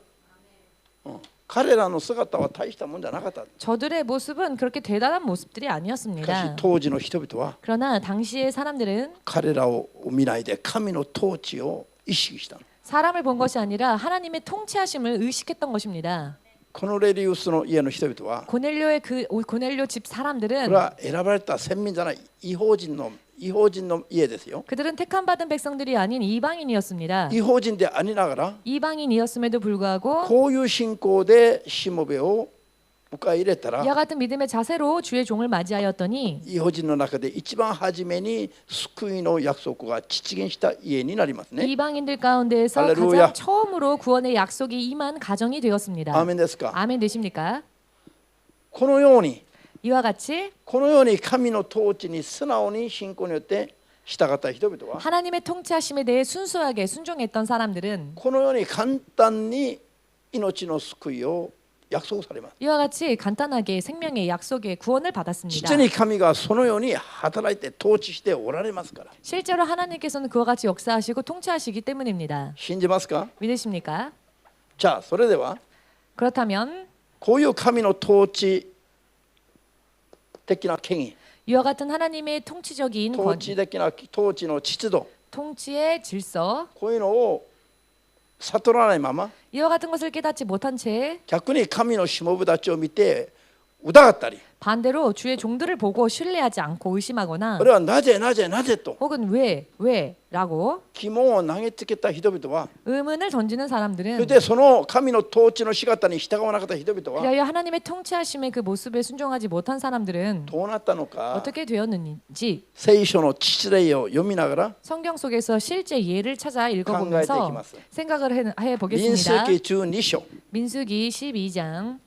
彼らの姿は大したもんじゃなかった。 저들의 모습은 그렇게 대단한 모습들이 しかし 아니었습니다. 当時の人々は 그러나 당시의 사람들은 彼らを見ないで神の統治を意識したの。 사람을 본 것이 아니라 하나님의 통치하심을 의식했던 것입니다. コノレリウスの家の人々は 고넬료 집 こ 사람들은 れは選ばれた先民じゃない異邦人の家ですよ。 그들은 택함 받은 백성들이 아닌 이방인이었습니다. 異邦人でありながら 이방인이었음에도 불구하고 こういう信仰でしもべを迎え入れたら 이와 같은 믿음의 자세로 주의 종을 맞이하였더니 異邦人の中で一番初めに救いの約束が実現した家になりますね。 이방인들 가운데에서 할렐루야. 가장 처음으로 구원의 약속이 임한 가정이 되었습니다. アーメンですか。 아멘 되십니까? このように 이와 같이 このように神の統治に素直に信仰によって従った人々は 하나님의 통치하심에 대해 순수하게 순종했던 사람들은 このように簡単に命の救いを約束されます。 이와 같이 간단하게 생명의 약속의 구원을 받았습니다. 実に神がそのように働いて統治しておられますから。 실제로 하나님께서는 그와 같이 역사하시고 통치하시기 때문입니다. 信じますか。 믿으십니까? じゃあそれでは 그렇다면 こういう神の統治的な権威、 이와 같은 하나님의 통치적인 統治的な統治の秩序、 통치의 질서, こういうのを悟らないまま 이와 같은 것을 깨닫지 못한 채 逆に神のしもべたちを見て疑ったり、 반대로 주의 종들을 보고 신뢰하지 않고 의심하거나 これはなぜと 혹은 왜라고 疑問を投げつけた人々は、 의문을 던지는 それ 사람들은 でその神の統治の仕方に従わなかった人々は 그리하여 하나님의 통치하심의 그 모습에 순종하지 못한 사람들은 どうなったのか、 어떻게 되었는지 聖書の実例を読みながら 성경 속에서 실제 예를 찾아 강가에 읽어보면서 되기마스. 생각을 해 民 보겠습니다. 数記12章 민수기 12장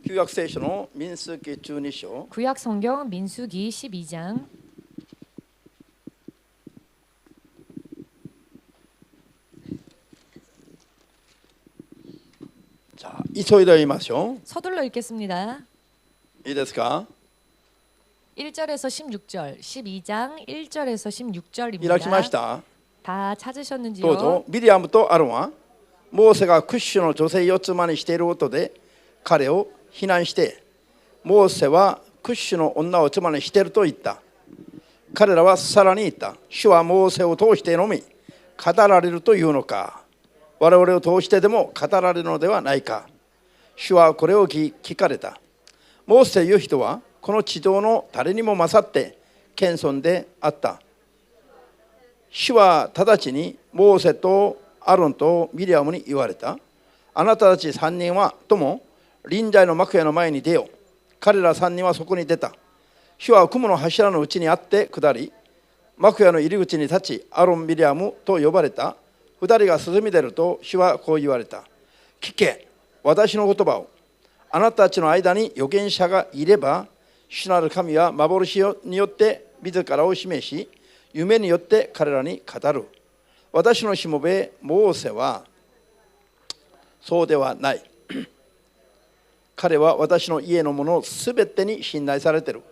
旧約聖書の民数記12章 구약 성경 민수기 12장 じゃあ急いで読みましょ 서둘러 읽겠습니다. う。いいですか。 1절에서 16절, 12장 1절에서 開きまし 16절입니다. た。 다 どう 찾으셨는지요? ぞ。ミリアムとアロンはモーセがクッシュの女性4つ間にしていることで彼を非難して、モーセはクッシュの女を妻にしていると言った。彼らはさらに言った。主はモーセを通してのみ語られるというのか。我々を通してでも語られるのではないか。主はこれを聞かれた。モーセという人はこの地上の誰にも勝って謙遜であった。主は直ちにモーセとアロンとミリアムに言われた。あなたたち3人はとも臨在の幕屋の前に出よう。彼ら3人はそこに出た。主は雲の柱のうちにあって下り、幕屋の入り口に立ち、アロン・ミリアムと呼ばれた。2人が進み出ると主はこう言われた。聞け、私の言葉を。あなたたちの間に預言者がいれば、主なる神は幻によって自らを示し、夢によって彼らに語る。私のしもべモーセはそうではない。彼は私の家のものすべてに信頼されている。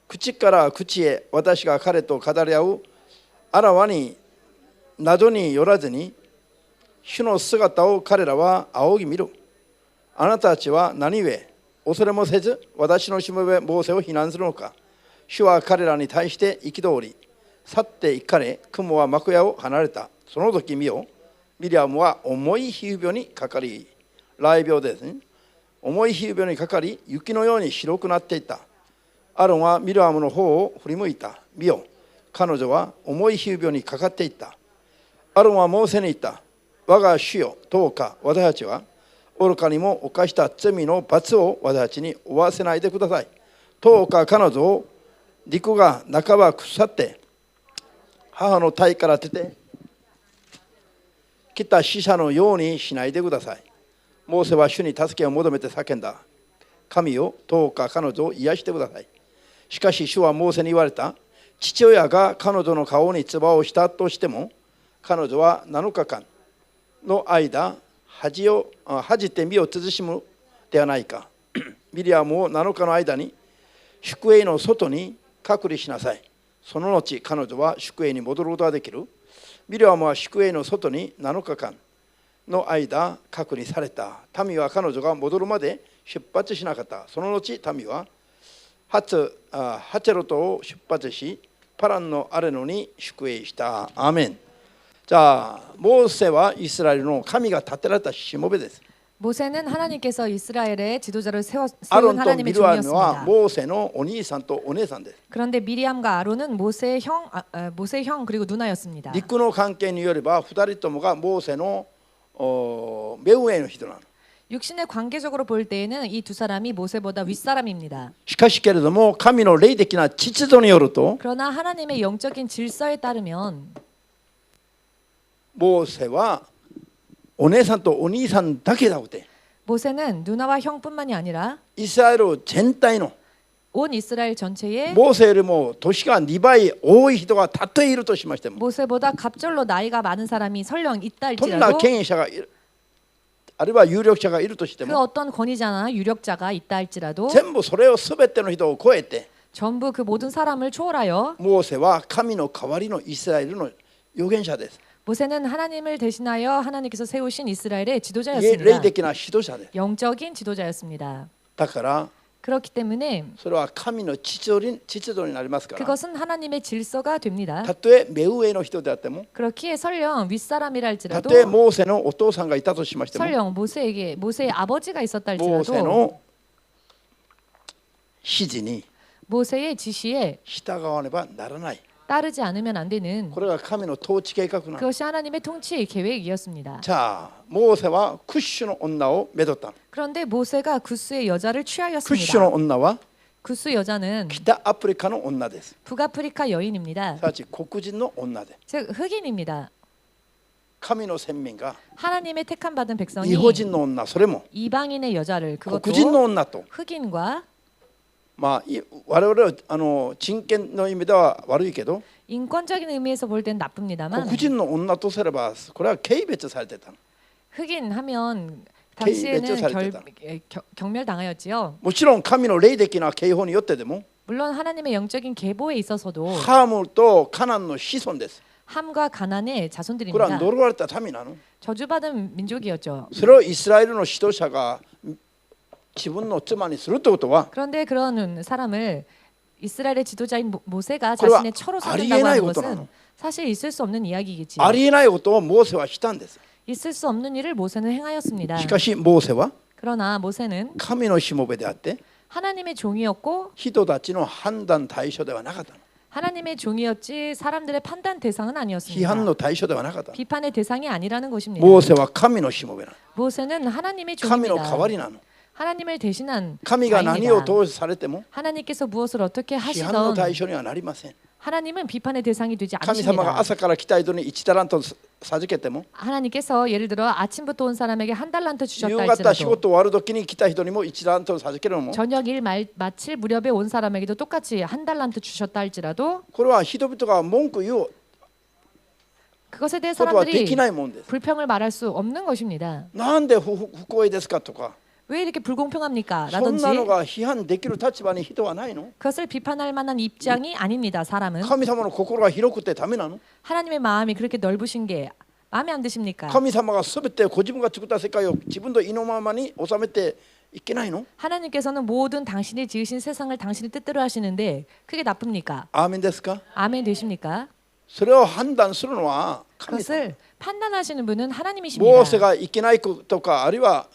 口から口へ私が彼と語り合う。あらわになどによらずに主の姿を彼らは仰ぎ見る。あなたたちは何故恐れもせず私のしもべモーセを非難するのか。主は彼らに対して憤り去って行かれ、雲は幕屋を離れた。その時見よ、ミリアムは重い皮膚病にかかり、雷病ですね、重い皮膚病にかかり雪のように白くなっていた。アロンはミリアムの方を振り向いた。見よ、彼女は重い皮膚病にかかっていった。アロンはモーセに言った。我が主よ、どうか私たちは愚かにも犯した罪の罰を私たちに負わせないでください。どうか彼女を陸が半ば腐って母の体から出て来た死者のようにしないでください。モーセは主に助けを求めて叫んだ。神よ、どうか彼女を癒してください。しかし主はモーセに言われた。父親が彼女の顔に唾をしたとしても、彼女は7日間の間恥じて身を慎むではないか。ミリアムを7日の間に宿営の外に隔離しなさい。その後彼女は宿営に戻ることができる。ミリアムは宿営の外に7日間の間隔離された。民は彼女が戻るまで出発しなかった。その後民はハチェロトを出発しパランのアレノに宿営した。アーメン。じゃあモーセはイスラエルの神が立てられたしもべです。 모세는 하나님께서 이스라엘의 지도자를 세운 アロンと 하나님의 ミリアムは 종이었습니다. モーセのお兄さんとお姉さんです。 그런데 미리암과 아론은 모세의 형 그리고 누나였습니다. 陸の関係によれば2人ともがモーセの目上の人なの。 육신의 관계적으로 볼 때에는 이 두 사람이 모세보다 윗사람입니다. しかしけれども神の霊的な秩序によると 그러나 하나님의 영적인 질서에 따르면 モーセはお姉さんとお兄さんだけだって 모세는 누나와 형뿐만이 아니라 イスラエル全体の 온 이스라엘 전체에 モーセよりも年が2倍多い人がたとえいるとしましても 모세보다 갑절로 나이가 많은 사람이 설령 있다 どんな 할지라도 権威者がいるあるいは有力者がいるとして 그 も 어떤 권위자나 유력자가 있다 할지라도 全部それを全ての人を超えて 전부 그 모든 사람을 초월하여 モーセは神の代わりのイスラエルの預言者です。 모세는 하나님을 대신하여 하나님께서 세우신 이스라엘의 霊 지도자였습니다. 的な指導者です。 영적인 지도자였습니다. だから 그렇기 때문에 それは神の秩序になりますから 그것은 하나님의 질서가 됩니다. たとえ目上の人であっても 그렇기에 설령 윗사람이라 た 할지라도 とえモーセのお父さんがいたとしましても 설령 모세의 아버지가 있었다 モーセ 할지라도 の指示に 모세의 지시에 従わねばならない。 따르지 않으면 안 되는 これが神の統治計画なの。 그것이 하나님의 통치 계획이었습니다. じゃあモーセはクッシュの女をめどった。 그런데 모세가 구스의 여자를 クッシュの 취하였습니다. 女は 구스 여자는 北アフリカの女です。 북아프리카 여인입니다. すなわち黒人の女で 즉 흑인입니다. 神の選民が 하나님의 택함 받은 백성이 日本人の女それも 이방인의 여자를 黒人の 그것도 女と 흑인과 まあ我々は人権の意味では悪いけど 인권적인 의미에서 볼 땐 나쁩니다만 黒人の女とすればこれは軽蔑されてたの。 흑인 하면 개인배제 당시에는 살했다. 경멸당하였지요. もちろん神の霊的な警報によってでも 물론 하나님의 영적인 계보에 있어서도 ハムとカナンの子孫です。 함과 가난의 これは 자손들입니다. 呪われた民なの。 저주받은 민족이었죠. それをイスラエルの指導者が自分の妻にするってことは 그런데 그런 사람을 이스라엘의 지도자인 모세가 그래, 자신의 처로 삼는다고 하는 것도 것은 나노. 사실 있을 수 없는 이야기겠지요. ありえないことをモーセはしたんです。 있을 수 없는 일을 모세는 행하였습니다. しかしモーセは 그러나 모세는 神のしもべであって 하나님의 종이었고 人たちの判断対象ではなかったの。 하나님의 종이었지 사람들의 판단 대상은 批 아니었습니다. 判の対象ではなかったの。 비판의 대상이 아니라는 것입니다. モーセは神のしもべなの。 모세는 하나님의 神の代 종입니다. わりなの。 하나님을 대신한 神が何を 자입니다. 通されても 하나님께서 무엇을 어떻게 批判の 하시던 対象にはなりません。 하나님은 비판의 대상이 되지 神様が 않으십니다. 朝から来た人に1タラント授けても 하나님께서 예를 들어 아침부터 온 사람에게 한 달란트 夕 주셨다 方仕 할지라도 事終わる時に来た人にも1タラント授けるのも 저녁 일 마칠 무렵에 온 사람에게도 똑같이 한 달란트 주셨다 할지라도 これは人々が文句言う 그것에 대해 ことはで 사람들이 きないもんです。 불평을 말할 수 없는 것입니다. なんで不公平ですかとか왜 이렇게 불공평합니까? そん 라든지 なのが批判できる立場に人はないの？ 그것을 비판할 만한 입장이 아닙니다. 사람은 神様の心が広くてダメなの？ 하나님의 마음이 그렇게 넓으신 게 마음에 안 드십니까? 神様が全てご自分が作った世界を自分の意のままに収めていけないの？ 하나님께서는 모든 당신이 지으신 세상을 당신의 뜻대로 하시는데 그게 나쁩니까? アーメンですか？ 아멘 되십니까? それを判断するのは神様。 그것을 판단하시는 분은 モ 하나님이십니다. ーセがいけないことか、あるいは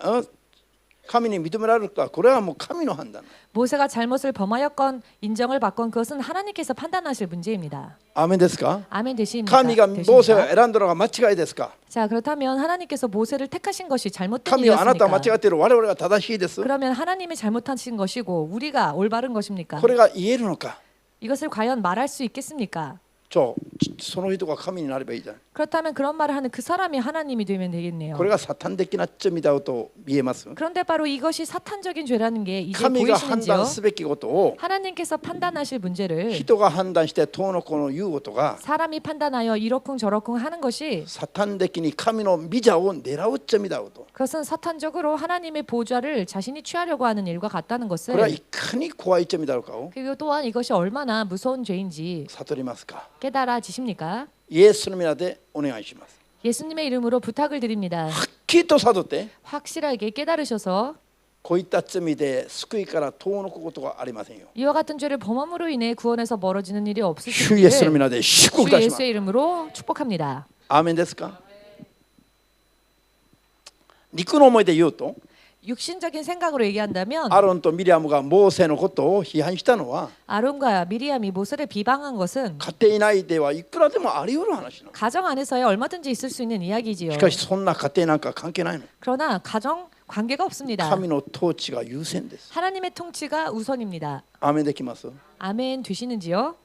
神に認められるか、これはもう神の判断。 모세가 잘못을 범하였건 인정을 받건 그것은 하나님께서 판단하실 문제입니다. アーメンですか？ 아멘 되십니까? 神がモーセを選んだのが間違いですか？ 자 그렇다면 하나님께서 모세를 택하신 것이 잘못된 神はあなたは間 일이었습니까? 違っている、我々が正しいです。 그러면 하나님이 잘못하신 것이고 우리가 올바른 것입니까? これが言えるのか？ 이것을 과연 말할 수 있겠습니까? その人が神になればいいじゃん。 그렇다면 그런 말을 하는 그 사람이 하나님이 되면 되겠네요. これがサタン的な罪だと見えます。 그런데 바로 이것이 사탄적인 죄라는 게 이제 神が判 보이시는지요? 断すべきことを 하나님께서 판단하실 문제를 人が判断して遠のこの言うことが 사람이 판단하여 이러쿵 저러쿵 하는 것이 サタン的に神の御座を狙う罪だと。 그것은 사탄적으로 하나님의 보좌를 자신이 취하려고 하는 일과 같다는 これは 것을 いかに怖い罪だろうかを 그리고 또한 이것이 얼마나 무서운 죄인지 悟りますか。 깨달아지십니까? イエスの皆でお願いします。 예수님의 이름으로 부탁을 드립니다. はっきりと悟って 확실하게 깨달으셔서 こういった罪で救いから遠のくことがありませんよ。 이와 같은 죄를 범함으로 인해 구원에서 멀어지는 일이 主 없으시기를 イエスの皆で祝福い 주 たします。 예수의 이름으로 축복합니다. アーメンですか。肉の思いで言うと 육신적인 생각으로 얘기한다면 アロンとミリアムがモーセのことを批判したのは 아론과 미리암이 모세를 비방한 것은 家庭内ではいくらでもあり得る話なの。 가정 안에서야 얼마든지 있을 수 있는 이야기지요. しかしそんな家庭なんか関係ないの。 그러나 가정 관계가 없습니다. 神の統治が優先です。 하나님의 통치가 우선입니다. アーメンできます。 아멘 되시는지요?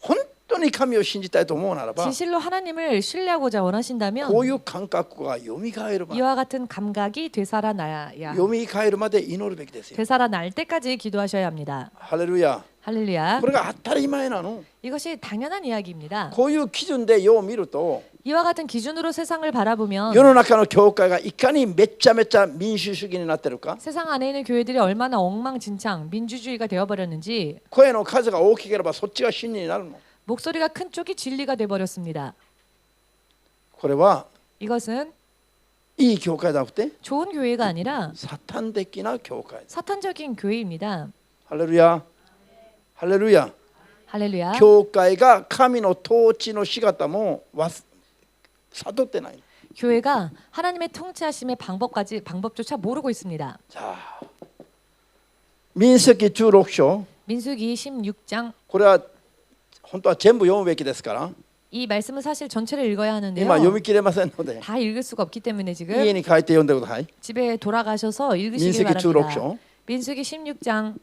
本当に神を信じたいと思うならば 진실로 하나님을 신뢰하고자 원하신다면 こういう感覚がよみがえるまで 이와 같은 감각이 되살아나야 よみがえるまで祈るべきですよ。 되살아날 때까지 기도하셔야 합니다. ハレルヤ。 할렐루야. これが当たり前なの。 이것이 당연한 이야기입니다. こういう基準でよう見ると 이와 같은 기준으로 세상을 바라보면 世の中の教会がいかにめちゃめちゃ民主主義になってるか。 세상 안에 있는 교회들이 얼마나 엉망진창 민주주의가 되어버렸는지 声の数が大きければそっちが真理になるの。 목소리가 큰 쪽이 진리가 돼버렸습니다. これは 이것은 いい教会じゃなくて 좋은 교회가 아니라 サタン的な教会。 사탄적인 교회입니다. ハレルヤ。ハレルヤ。 할렐루야. 教会が神の統治の仕方も悟ってない。 교회가 하나님의 통치하심의 방법조차 모르고 있습니다. 자, 民数記16章 민수기 16장 これは本当は全部読むべきですから 이 말씀은 사실 전체를 읽어야 하는데요. 今読み切れませんので 다 읽을 수가 없기 때문에 家 지금 に帰って読んでください。 집에 돌아가셔서 民 읽으시기 数記16 바랍니다. 章。 민수기 16장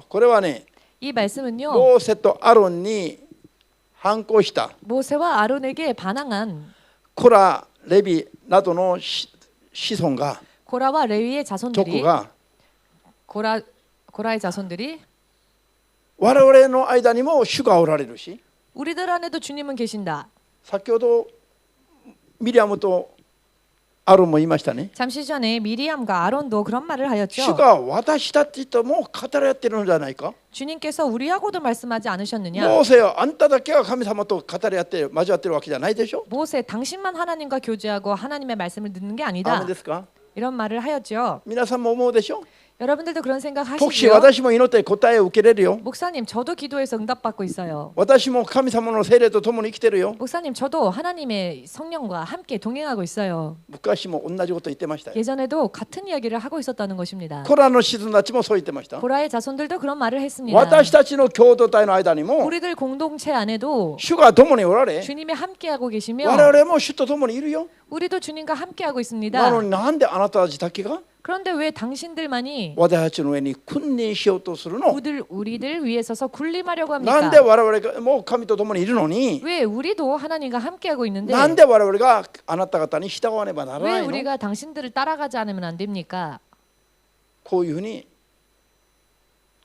これはね、 이 말씀은요. モーセとアロンに反抗した 모세와 아론에게 반항한 コラ、レビなどの子孫が 고라와 레위의 族 자손들이 が 고라의 자손들이 我々の間にも主がおられるし、 우리들 안에도 주님은 계신다. 先ほどミリアムとアロンも言いましたね。 잠시 전에 미리암과 아론도 그런 말을 主 하였죠. が私たちとも語り合ってるのじゃないか。 주님께서 우리하고도 말씀하지 않으셨느냐? モーセよ、あんただけが神様と語り合って交わってるわけじゃないでしょ。 모세 당신만 하나님과 교제하고 하나님의 말씀을 듣는 게 ダ 아니다. メですか。 이런 말을 하였죠. 皆さんも思うでしょ。 여러분들도 그런 생각 牧師、 하시고요. 私も祈って答えを受けれるよ。 목사님 저도 기도해서 응답받고 있어요. 私も神様の聖霊と共に生きてるよ。 목사님 저도 하나님의 성령과 함께 동행하고 있어요. 昔も同じこと言ってましたよ。 예전에도 같은 이야기를 하고 있었다는 것입니다. コラの子孫たちもそう言ってました。 고라의 자손들도 그런 말을 했습니다. 私たちの共同体の間にも 우리들 공동체 안에도 主が共におられ、 주님이 함께하고 我 계시며 々も主と共にいるよ。 우리도 주님과 함께하고 な 있습니다. のになんであなたたちだけが 그런데 왜 당신들만이 私たちの上に君臨しようとするの。 우리들 위에 서서 군림하려고 なんで 합니까? 我々がもう神と共にいるのに、 왜 우리도 하나님과 함께하고 있는데 なんで我々があなた方に従わねばならな 왜 いの。 우리가 당신들을 따라가지 않으면 안 됩니까? こういうふうに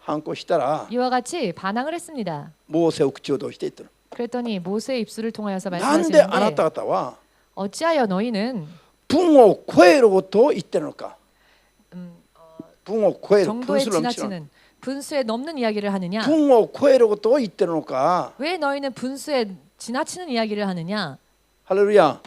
反抗したら 이와 같이 반항을 했습니다. モーセを口を通して言ってる。 그랬더니 모세의 입술을 통하여서 なんであな 말씀하시는데 た方は 어찌하여 너희는 文を超えることを言ってるのか。分を超える 정도에 分数の道 지나치는 분수에 넘는 이야기를 하느냐? 分を超えることを言ってるのか。 왜 너희는 분수에 지나치는 이야기를 하느냐? ハレルヤ。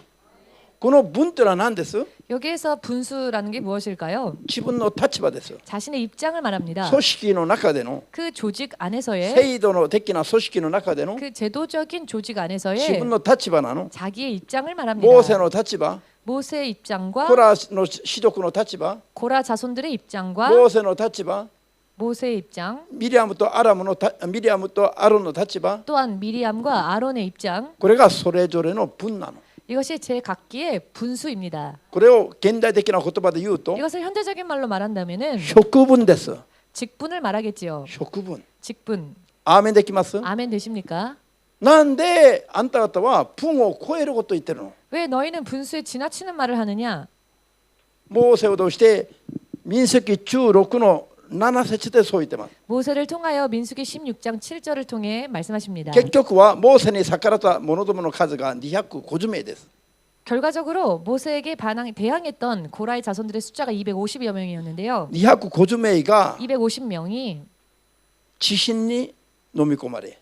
この分というのは何です？ 여기에서 분수라는 게 무엇일까요? 自分の立場です。 자신의 입장을 말합니다. 組織の中での 그 조직 안에서의 制度の的な組織の中での 그 제도적인 조직 自 안에서의 分の立場なの。 자기의 입장을 말합니다. モーセの立場、 모세의 입장과 コラの士族の立場、 고라 자손들의 입장과 モーセの立場、 모세의 입장, ミリアムとアロンの立場、 또한 미리암과 아론의 입장, これがそれぞれの分なの。 이것이 제 각기의 분수입니다. これを現代的な言葉で言うと 이것을 현대적인 말로 말한다면은 職分です。 직분을 말하겠지요. 職分。 직분. アーメンできます？ 아멘 되십니까? なんであんた方は分を超えることを言ってるの？ 왜 너희는 분수에 지나치는 말을 하느냐? モーセを通して民数記16の7節でそう言ってます。 모세를 통하여 민수기 16장 7절을 통해 말씀하십니다. 結局はモーセに逆らった者どもの数が250名です。 결과적으로 모세에게 대항했던 고라의 자손들의 숫자가 250여 명이었는데요. 250名が 250명이 地震に飲み込まれ、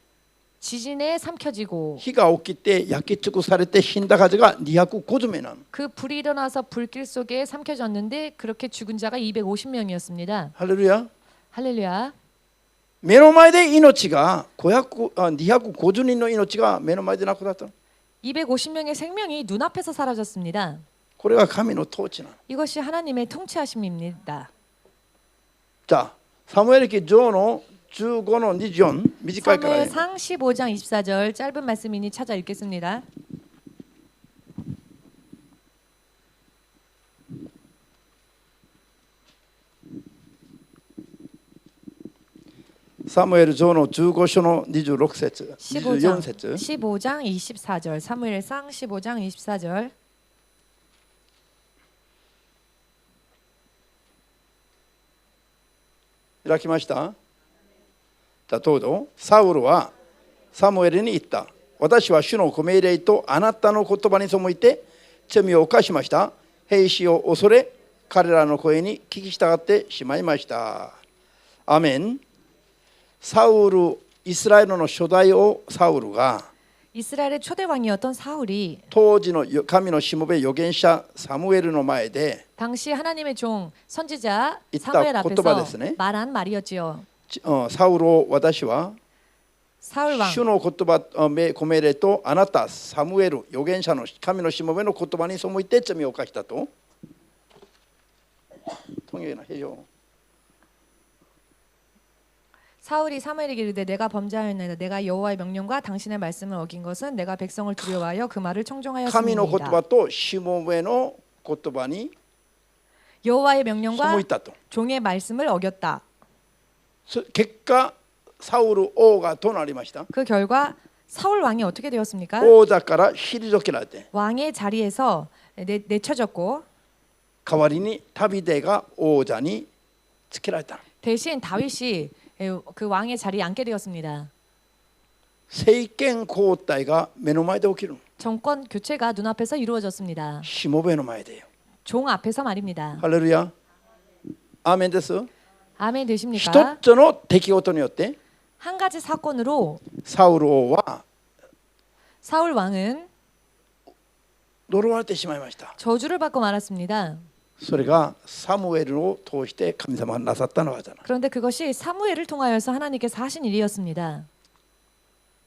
지진에 삼켜지고 火が起きて焼き尽くされて死んだ数が250名なの。 그 불이 일어나서 불길 속에 삼켜졌는데 그렇게 죽은 자가 250명이었습니다. ハレルヤ。 할렐루야. 目の前で命が250人の命が目の前でなくなったの。 250명의 생명이 눈앞에서 사라졌습니다. これが神の統治なの。 이것이 하나님의 통치하심입니다. じゃあサムエル記上の15の24、短いからね。 사무엘상 15장 24절 짧은 말씀이니 찾아 읽겠습니다. サムエル上の15章の26節、24 15장 節。 15장 24절 사무엘상 15장 24절 開きました。じゃあどうぞ。サウルはサムエルに言った。私は主のご命令とあなたの言葉に背いて罪を犯しました。兵士を恐れ彼らの声に聞き従ってしまいました。アメン。サウル、イスラエルの初代王サウルが 이스라엘의 초대 왕이었던 사울이 当時の神のしもべ預言者サムエルの前で 당시 하나님의 종 선지자 있다, 사무엘 앞에서 고토바데스네. 말한 말이었지요. サウルを私は 사울 왕 主の言葉ご命令とあなたサムエル預言者の神のしもべの言葉に背いて罪を犯したと。통역이나 해요. 사울이 사무엘에게 이르되 내가 범죄하였나이다. 내가 여호와의 명령과 당신의 말씀을 어긴 것은 내가 백성을 두려워하여 그 말을 神の言葉 청종하였습니다. としもべの言葉に 여호와의 背 명령과 いたと。 종의 말씀을 어겼다. 結果サウル王がとなりました。 그 결과 사울 왕이 어떻게 되었습니까? 王座から退けられて 왕의 자리에서 내쳐졌고 代わりに旅出が王座につけられた。 대신 다윗이 그 왕의 자리에 앉게 되었습니다. 政権交代が目の前で起きる。 정권 교체가 눈앞에서 이루어졌습니다. しもべの前でよ。 종 앞에서 말입니다. ハレルヤ。アーメンです。 아멘 一 되십니까? つの出来事によって 한 가지 사건으로 サウル王は 사울 왕은 呪われてしまいました。 저주를 받고 말았습니다. それがサムエルを通して神様がなさったのじゃない。 그런데 그것이 사무엘을 통하여서 하나님께서 하신 일이었습니다.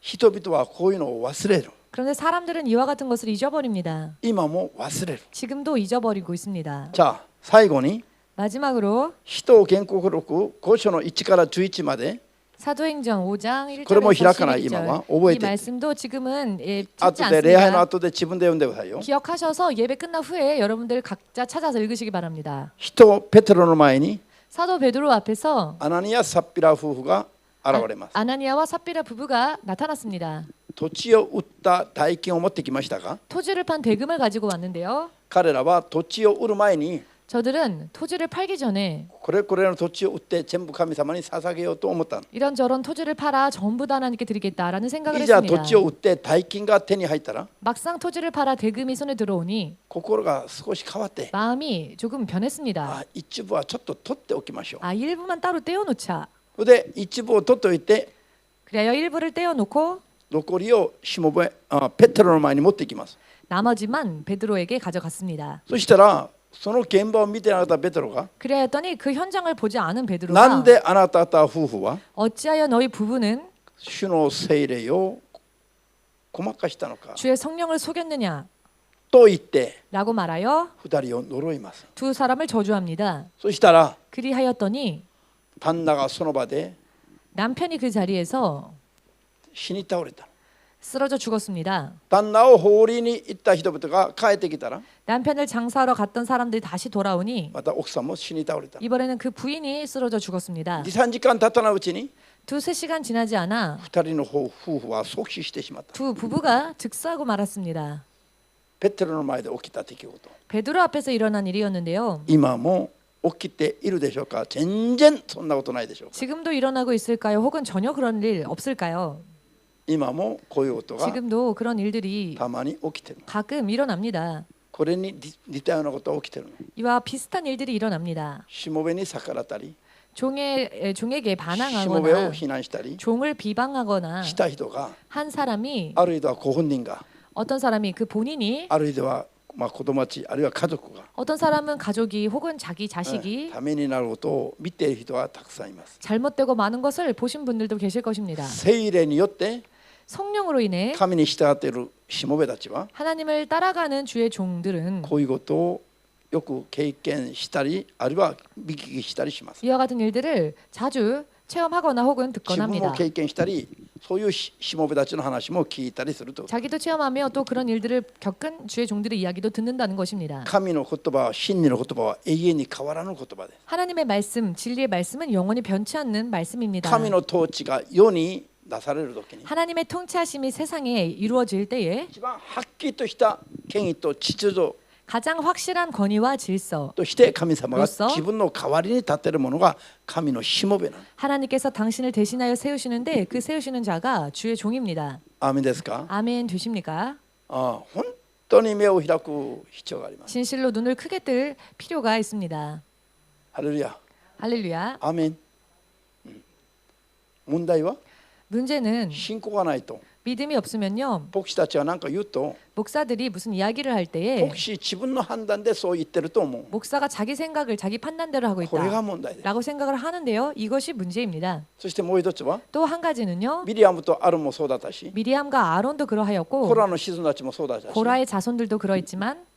人々はこういうのを忘れる。 그런데 사람들은 이와 같은 것을 잊어버립니다. 今も忘れる。 지금도 잊어버리고 있습니다. じゃあ最後に 마지막으로 使徒原告録5章の1から11まで 사도행전 5장 これも 1절에서 開かない今は 11절 覚え 이 て 말씀도 지금은 찾지 後で礼拝の 않습니다. 後で自分で読んでくださいよ。 기억하셔서 예배 끝난 후에 여러분들 각자 찾아서 읽으시기 바랍니다. 人ペテロの前に 사도 베드로 앞에서 アナニア・サッピラ夫婦が現れます。 아나니아와 삽비라 부부가 나타났습니다. 土地を売った代金を持ってきましたが 토지를 판 대금을 가지고 왔는데요. 彼らは土地を売る前に 저들은 토지를 팔기 전에 これの土地を売って全部神様に捧げようと思ったの。 이런저런 토지를 팔아 전부 다 하나님께 드리겠다라는 생각을 いざ土 했습니다. 地を売って大金が手に入ったら 막상 토지를 팔아 대금이 손에 들어오니 心が少し変わって 마음이 조금 변했습니다. あ一部はちょっと取っておきましょう。 아, 일부만 따로 떼어놓자. で一部を取っておいて 그래야 일부를 떼어놓고 残りをしもべペテロの前に持っていきます。 나머지만 베드로에게 가져갔습니다. そしたらその現場を見てなかったペテロが 그래야 했더니 그 현장을 보지 않은 な 베드로가 んであなた方夫婦は 어찌하여 너희 부부는 主の聖霊をごまかしたのか 주의 성령을 속였느냐 と言って 라고 말하여 二人を呪います。 두 사람을 저주합니다. そしたら 그리하였더니 旦那がその場で 남편이 그 자리에서 死に倒れた。 쓰러져 죽었습니다. 旦那を放りに行った人々が帰ってきたら 남편을 장사하러 갔던 사람들이 다시 돌아오니 また奥さんも死に倒れた。 이번에는 그 부인이 쓰러져 죽었습니다. 2、3時間経たないうちに 두세 시간 지나지 않아 二人の夫婦は即死してしまった。 두 부부가 즉사하고 말았습니다. ペテロの前で起きた出来事。 베드로 앞에서 일어난 일이었는데요. 今も起きているでしょうか。全然そんなことないでしょうか。 지금도 일어나고 있을까요? 혹은 전혀 그런 일 없을까요? 今もこういうことが 지금도 그런 일들이 たまに起きてる。 가끔 일어납니다. これに似たようなことが起きてるの。 이와 비슷한 일들이 일어납니다. しもべに逆らったり、 종에게 しもべを 반항하거나 非難したり 종을 비방하거나 した人が、 한 사람이 あるいはご本人が、 어떤 사람이 그 본인이 あるいは子供たち、あるいは家族が 어떤 사람은 가족이 혹은 자기 자식이 ためになることを見ている人はたくさんいます。 잘못되고 많은 것을 보신 분들도 계실 것입니다. 聖霊によって 성령으로 인해 神に従っているしもべたちは 하나님을 따라가는 주의 종들은 こういうことをよく経験したり、あるいは見聞きしたりします。 이와 같은 일들을 자주 체험하거나 혹은 自 듣거나 分も 합니다. 経験したり、そういうしもべたちの話も聞いたりすると。 자기도 체험하며 또 그런 일들을 겪은 주의 종들의 이야기도 듣는다는 것입니다. 神の言葉は、真理の言葉は永遠に変わらぬ言葉です。 하나님의 말씀, 진리의 말씀은 영원히 변치 않는 말씀입니다. 神の統治が世に出されるときに 하나님의 통치하심이 세상에 이루어질 때에 一番はっきりとした権威と秩序 가장 확실한 권위와 질서, として神様が 로서 自分の代わりに立てるものが神のしもべなの。 하나님께서 당신을 대신하여 세우시는데 그 세우시는 자가 주의 종입니다. アーメンですか。 아멘 되십니까? 本当に目を開く必要があります。 진실로 눈을 크게 뜰 필요가 있습니다. ハレルヤ。 할렐루야. アーメン。問題は 문제는 信仰がないと 믿음이 없으면요. 牧師たちは何か言うと 목사들이 무슨 이야기를 할 때에 牧師自分の判断でそう言ってると思う。 목사가 자기 생각을 자기 판단대로 하고 これが 있다 問題です。 라고 생각을 하는데요. 이것이 문제입니다. そしてもう一つは 또 한 가지는요. ミリアムとアルもそうだったし、 미리암과 아론도 コ 그러하였고 ラの子孫たちもそうだったし、 고라의 자손들도 그러했지만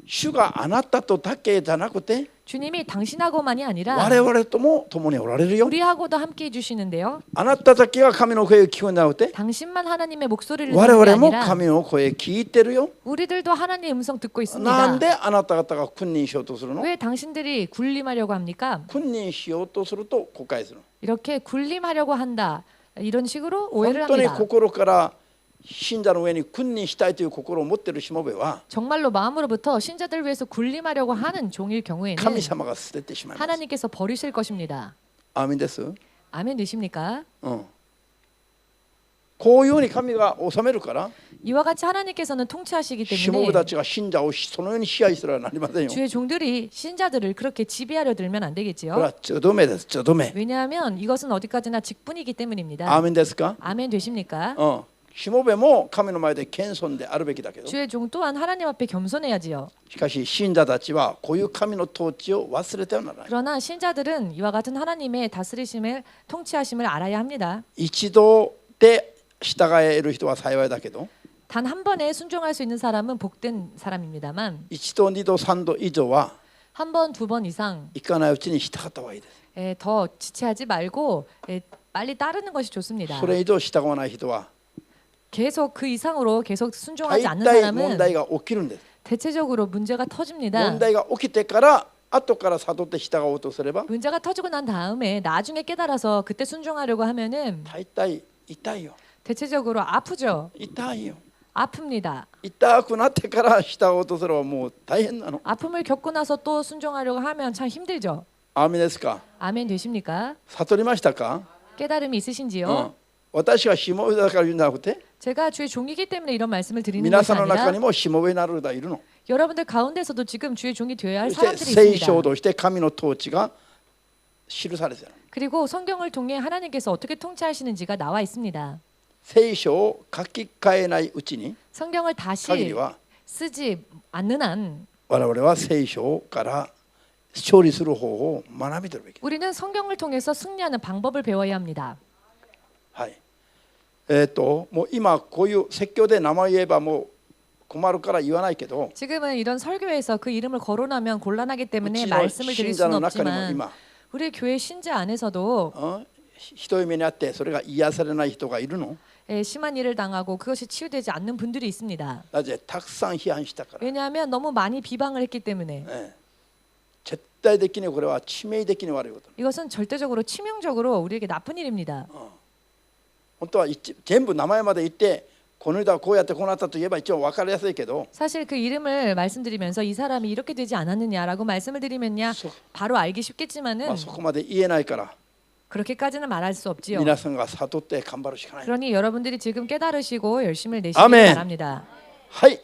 主があなたとだけじゃなくて 주님이 당신하고만이 아니라 我々とも共におられるよ。 우리하고도 함께 해주시는데요. あなただけが神の声を聞くんじゃなくて 당신만 하나님의 목소리를 我 듣는 게 々も 아니라 神の声聞いてるよ。 우리들도 하나님의 음성 듣고 な 있습니다. んであなた方が君臨しようとするの？ 왜 당신들이 군림하려고 합니까? 君臨しようとすると誤解する。 이렇게 군림하려고 한다. 이런 식으로 오해를 本当に 합니다. 心から信者の上に君臨したいという心を持っているしもべは 정말로 마음으로부터 신자들 위해서 군림하려고 하는 종일 경우에는 神様が捨ててしまいます。 하나님께서 버리실 것입니다. アーメンです。 아멘 되십니까? こういうふうに神が治めるから 이와 같이 하나님께서는 통치하시기 しもべ 때문에 たちが信者をそのように支配するはなりませんよ。 주의 종들이 신자들을 그렇게 지배하려 들면 안 これ 되겠지요. はちどめです。ちどめ。 왜냐하면 이것은 어디까지나 직분이기 アー 때문입니다. メンですか。 아멘 되십니까? しもべも神の前で謙遜であるべきだけど、 주의 종 또한 하나님 앞에 겸손해야지요. しかし信者たちはこういう神の統治を忘れてはならない。 그러나 신자들은 이와 같은 하나님의 다스리심을 통치하심을 알아야 합니다. 一度で従える人は幸いだけど、 단 한 번에 순종할 수 있는 사람은 복된 사람입니다만 一度、二度、三度以上は 한 번, 두 번 이상 行かないうちに従った方がいいです。 더 지체하지 말고 빨리 따르는 것이 좋습니다. それ以上従わない人は 계속 그 이상으로 계속 大 순종하지 않는 体 사람은 問題が起きるんです。 대체적으로 문제가 터집니다. 問題が起きてから後から悟って従おうとすれば 문제가 터지고 난 다음에 나중에 깨달아서 그때 순종하려고 하면은 大体痛いよ。 대체적으로 아프죠. 痛いよ。 아픕니다. 痛くなってから従おうとすればもう大変なの。 아픔을 겪고 나서 또 순종하려고 하면 참 힘들죠. アーメンですか。 아멘 되십니까? 悟りましたか。 깨달음이 있으신지요? 私がしもべだから言うんじゃなくて、 제가 주의 종이기 때문에 이런 말씀을 드리는 皆 것이 さんの中 아니라 にもしもべになる方がいるの。 여러분들 가운데서도 지금 주의 종이 되어야 할 そして 사람들이 聖 있습니다. 書として神の統治が記されている。 그리고 성경을 통해 하나님께서 어떻게 통치하시는지가 나와 있습니다. 聖書を書き換えないうちに 성경을 限り 다시 は 쓰지 않는 한 我々は聖書から勝利する方法を学び取るべき。 우리는 성경을 통해서 승리하는 방법을 배워야 합니다. はい。もう今こういう説教で名前言えばもう困るから言わないけど、 지금은 이런 설교에서 그 이름을 거론하면 곤란하기 う 때문에 ちの 말씀을 信 드릴 者 수는 の中にも 없지만 今、 우리 교회 신자 안에서도 ひどい目にあってそれが癒されない人がいるの。 심한 일을 당하고 그것이 치유되지 않는 분들이 있습니다. なぜたくさん批判したから。 왜냐하면 너무 많이 비방을 했기 때문에 絶対的にこれは致命的に悪いこと。 이것은 절대적으로 치명적으로 우리에게 나쁜 일입니다. 本当は全部名前まで言ってこの人はこうやってこうなったと言えば一応分かりやすいけど、 사실 그 이름을 말씀드리면서 이 사람이 이렇게 되지 않았느냐라고 말씀을 드리면야 바로 알기 쉽겠지만은 そこまで言えないから 그렇게까지는 말할 수 없지요. 皆さんが悟って頑張るしかない。 그러니 여러분들이 지금 깨달으시고 열심을 내시기 아멘. 바랍니다. はい。